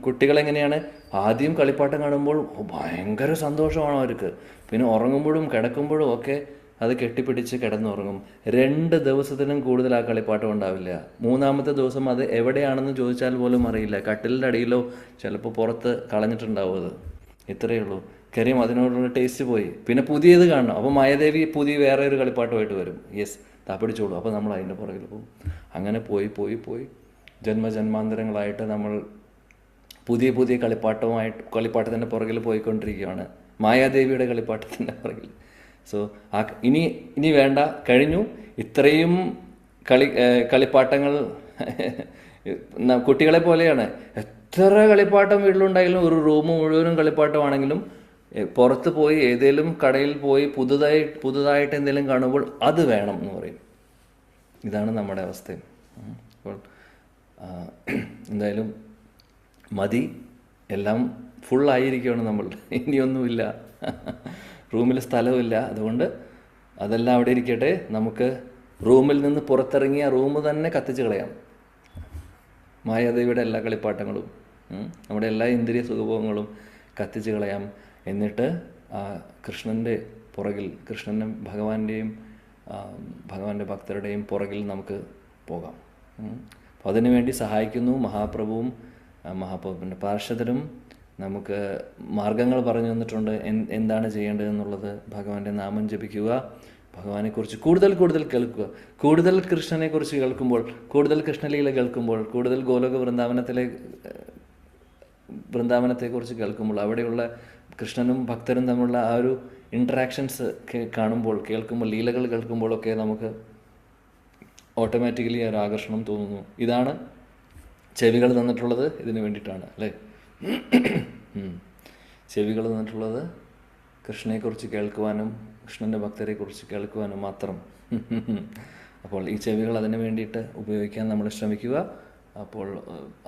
കുട്ടികളെങ്ങനെയാണ്, ആദ്യം കളിപ്പാട്ടം കാണുമ്പോൾ ഭയങ്കര സന്തോഷമാണ് അവർക്ക്. പിന്നെ ഉറങ്ങുമ്പോഴും കിടക്കുമ്പോഴും ഒക്കെ അത് കെട്ടിപ്പിടിച്ച് കിടന്നുറങ്ങും. 2 ദിവസത്തിനും കൂടുതൽ ആ കളിപ്പാട്ടം ഉണ്ടാവില്ല. 3-ാമത്തെ ദിവസം അത് എവിടെയാണെന്ന് ചോദിച്ചാൽ പോലും അറിയില്ല. കട്ടിലിൻ്റെ അടിയിലോ ചിലപ്പോൾ പുറത്ത് കളഞ്ഞിട്ടുണ്ടാവും. അത് ഇത്രയേ ഉള്ളൂ. കാര്യം അതിനോടുള്ള ടേസ്റ്റ് പോയി. പിന്നെ പുതിയത് കാണണം. അപ്പോൾ മായാദേവി വേറെ ഒരു കളിപ്പാട്ടമായിട്ട് വരും. യെസ്, പിടിച്ചോളൂ. അപ്പോൾ നമ്മൾ അതിൻ്റെ പുറകിൽ പോകും. അങ്ങനെ പോയി ജന്മജന്മാന്തരങ്ങളായിട്ട് നമ്മൾ പുതിയ കളിപ്പാട്ടത്തിൻ്റെ പുറകിൽ പോയിക്കൊണ്ടിരിക്കുകയാണ്, മായാദേവിയുടെ കളിപ്പാട്ടത്തിൻ്റെ പുറകിൽ. സോ ഇനി വേണ്ട, കഴിഞ്ഞു. ഇത്രയും കളിപ്പാട്ടങ്ങൾ കുട്ടികളെ പോലെയാണ്. എത്ര കളിപ്പാട്ടം വീട്ടിലുണ്ടായാലും, ഒരു റൂം മുഴുവനും കളിപ്പാട്ടമാണെങ്കിലും പുറത്ത് പോയി ഏതെങ്കിലും കടയിൽ പോയി പുതുതായിട്ട് എന്തെങ്കിലും കാണുമ്പോൾ അത് വേണം എന്ന് പറയും. ഇതാണ് നമ്മുടെ അവസ്ഥ. അപ്പോൾ എന്തായാലും മതി, എല്ലാം ഫുള്ളായിരിക്കുകയാണ് നമ്മൾ. ഇനിയൊന്നുമില്ല, റൂമിൽ സ്ഥലമില്ല. അതുകൊണ്ട് അതെല്ലാം അവിടെ ഇരിക്കട്ടെ. നമുക്ക് റൂമിൽ നിന്ന് പുറത്തിറങ്ങിയ റൂം തന്നെ കത്തിച്ച് കളയാം. മായാദേവിയുടെ എല്ലാ കളിപ്പാട്ടങ്ങളും, നമ്മുടെ എല്ലാ ഇന്ദ്രിയ സുഖഭോഗങ്ങളും കത്തിച്ച് കളയാം. എന്നിട്ട് കൃഷ്ണൻ്റെ പുറകിൽ, കൃഷ്ണനും ഭഗവാന്റെ ഭക്തരുടെയും പുറകിൽ നമുക്ക് പോകാം. അപ്പോൾ അതിനുവേണ്ടി സഹായിക്കുന്നു മഹാപ്രഭുവും മഹാപ്രഭുവിൻ്റെ പാർഷദരും. നമുക്ക് മാർഗങ്ങൾ പറഞ്ഞു തന്നിട്ടുണ്ട്, എന്താണ് ചെയ്യേണ്ടതെന്നുള്ളത്. ഭഗവാന്റെ നാമം ജപിക്കുക, ഭഗവാനെക്കുറിച്ച് കൂടുതൽ കേൾക്കുക. കൂടുതൽ കൃഷ്ണനെക്കുറിച്ച് കേൾക്കുമ്പോൾ, കൂടുതൽ കൃഷ്ണലീല കേൾക്കുമ്പോൾ, കൂടുതൽ ഗോലോക വൃന്ദാവനത്തെക്കുറിച്ച് കേൾക്കുമ്പോൾ, അവിടെയുള്ള കൃഷ്ണനും ഭക്തരും തമ്മിലുള്ള ആ ഒരു ഇൻട്രാക്ഷൻസ് കാണുമ്പോൾ, കേൾക്കുമ്പോൾ, ലീലകൾ കേൾക്കുമ്പോഴൊക്കെ നമുക്ക് ഓട്ടോമാറ്റിക്കലി ഒരു ആകർഷണം തോന്നുന്നു. ഇതാണ് ചെവികൾ തന്നിട്ടുള്ളത് ഇതിന് വേണ്ടിയിട്ടാണ്, അല്ലേ? ചെവികൾ തന്നിട്ടുള്ളത് കൃഷ്ണനെക്കുറിച്ച് കേൾക്കുവാനും കൃഷ്ണൻ്റെ ഭക്തരെക്കുറിച്ച് കേൾക്കുവാനും മാത്രം. അപ്പോൾ ഈ ചെവികൾ അതിന് വേണ്ടിയിട്ട് ഉപയോഗിക്കാൻ നമ്മൾ ശ്രമിക്കുക. അപ്പോൾ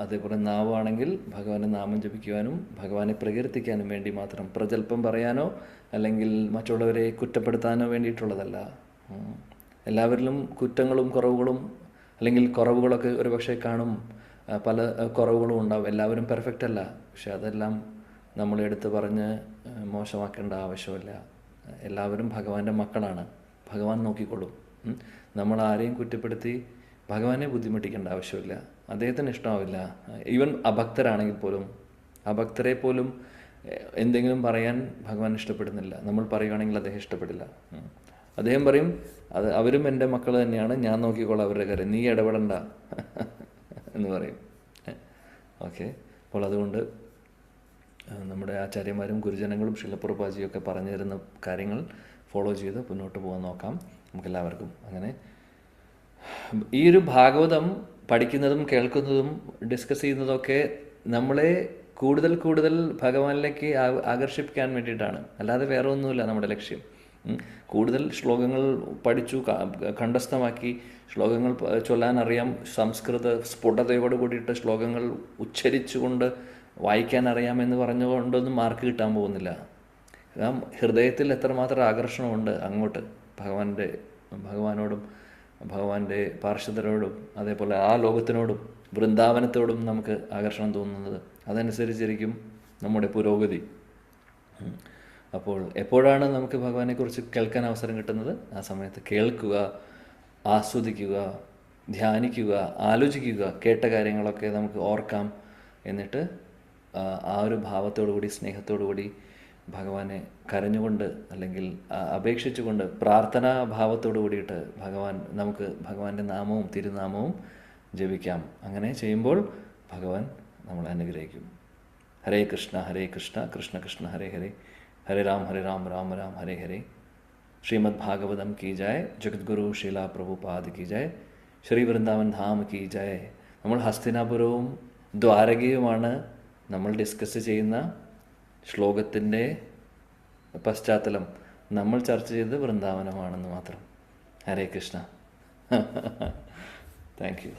അതേപോലെ നാവാണെങ്കിൽ ഭഗവാന്റെ നാമം ജപിക്കുവാനും ഭഗവാനെ പ്രകീർത്തിക്കാനും വേണ്ടി മാത്രം, പ്രജൽപ്പം പറയാനോ അല്ലെങ്കിൽ മറ്റുള്ളവരെ കുറ്റപ്പെടുത്താനോ വേണ്ടിയിട്ടുള്ളതല്ല. എല്ലാവരിലും കുറ്റങ്ങളും കുറവുകളും അല്ലെങ്കിൽ കുറവുകളൊക്കെ ഒരു പക്ഷേ കാണും, പല കുറവുകളും ഉണ്ടാവും. എല്ലാവരും പെർഫെക്റ്റ് അല്ല. പക്ഷെ അതെല്ലാം നമ്മൾ എടുത്ത് പറഞ്ഞ് മോശമാക്കേണ്ട ആവശ്യമില്ല. എല്ലാവരും ഭഗവാന്റെ മക്കളാണ്. ഭഗവാൻ നോക്കിക്കൊള്ളും. നമ്മൾ ആരെയും കുറ്റപ്പെടുത്തി ഭഗവാനെ ബുദ്ധിമുട്ടിക്കേണ്ട ആവശ്യമില്ല. അദ്ദേഹത്തിന് ഇഷ്ടമാവില്ല. ഈവൻ അഭക്തരാണെങ്കിൽ പോലും, അഭക്തരെ പോലും എന്തെങ്കിലും പറയാൻ ഭഗവാൻ ഇഷ്ടപ്പെടുന്നില്ല. നമ്മൾ പറയുകയാണെങ്കിൽ അദ്ദേഹം ഇഷ്ടപ്പെടില്ല. അദ്ദേഹം പറയും, അത് അവരും എൻ്റെ മക്കൾ തന്നെയാണ്, ഞാൻ നോക്കിക്കോളാം അവരുടെ കാര്യം, നീ ഇടപെടണ്ട എന്ന് പറയും. ഓക്കെ. അപ്പോൾ അതുകൊണ്ട് നമ്മുടെ ആചാര്യന്മാരും ഗുരുജനങ്ങളും ശിലപ്രഭുപാജിയൊക്കെ പറഞ്ഞു തരുന്ന കാര്യങ്ങൾ ഫോളോ ചെയ്ത് മുന്നോട്ട് പോകാൻ നോക്കാം നമുക്കെല്ലാവർക്കും. അങ്ങനെ ഈ ഒരു ഭാഗവതം പഠിക്കുന്നതും കേൾക്കുന്നതും ഡിസ്കസ് ചെയ്യുന്നതൊക്കെ നമ്മളെ കൂടുതൽ കൂടുതൽ ഭഗവാനിലേക്ക് ആകർഷിപ്പിക്കാൻ വേണ്ടിയിട്ടാണ്, അല്ലാതെ വേറെ ഒന്നുമില്ല നമ്മുടെ ലക്ഷ്യം. കൂടുതൽ ശ്ലോകങ്ങൾ പഠിച്ചു കണ്ഠസ്ഥമാക്കി, ശ്ലോകങ്ങൾ ചൊല്ലാൻ അറിയാം, സംസ്കൃത സ്ഫുടതയോട് കൂടിയിട്ട് ശ്ലോകങ്ങൾ ഉച്ചരിച്ചുകൊണ്ട് വായിക്കാൻ അറിയാമെന്ന് പറഞ്ഞുകൊണ്ടൊന്നും മാർക്ക് കിട്ടാൻ പോകുന്നില്ല. ഹൃദയത്തിൽ എത്രമാത്രം ആകർഷണമുണ്ട് അങ്ങോട്ട് ഭഗവാനോടും ഭഗവാന്റെ പാർഷദരോടും അതേപോലെ ആ ലോകത്തിനോടും വൃന്ദാവനത്തോടും നമുക്ക് ആകർഷണം തോന്നുന്നത്. അതനുസരിച്ചിരിക്കും നമ്മുടെ പുരോഗതി. അപ്പോൾ എപ്പോഴാണ് നമുക്ക് ഭഗവാനെക്കുറിച്ച് കേൾക്കാൻ അവസരം കിട്ടുന്നത്? ആ സമയത്ത് കേൾക്കുക, ആസ്വദിക്കുക, ധ്യാനിക്കുക, ആലോചിക്കുക, കേട്ട കാര്യങ്ങളൊക്കെ നമുക്ക് ഓർക്കാം. എന്നിട്ട് ആ ഒരു ഭാവത്തോടു കൂടി, സ്നേഹത്തോടു കൂടി ഭഗവാനെ കരഞ്ഞുകൊണ്ട് അല്ലെങ്കിൽ അപേക്ഷിച്ചുകൊണ്ട് പ്രാർത്ഥനാ ഭാവത്തോടു കൂടിയിട്ട് നമുക്ക് ഭഗവാന്റെ നാമവും തിരുനാമവും ജപിക്കാം. അങ്ങനെ ചെയ്യുമ്പോൾ ഭഗവാൻ നമ്മളെ അനുഗ്രഹിക്കും. ഹരേ കൃഷ്ണ ഹരേ കൃഷ്ണ കൃഷ്ണ കൃഷ്ണ ഹരേ ഹരേ, ഹരേ രാം രാം രാം ഹരേ ഹരേ. ശ്രീമദ് ഭാഗവതം കി ജയ, ജഗദ്ഗുരു ശീല പ്രഭുപാദ് കി ജയ, ശ്രീ വൃന്ദാവൻ ധാം കി ജയ. നമ്മൾ ഹസ്തിനാപുരവും ദ്വാരകയുമാണ് നമ്മൾ ഡിസ്കസ് ചെയ്യുന്ന ശ്ലോകത്തിൻ്റെ പശ്ചാത്തലം. നമ്മൾ ചർച്ച ചെയ്തത് വൃന്ദാവനമാണെന്ന് മാത്രം. ഹരേ കൃഷ്ണ. Thank U.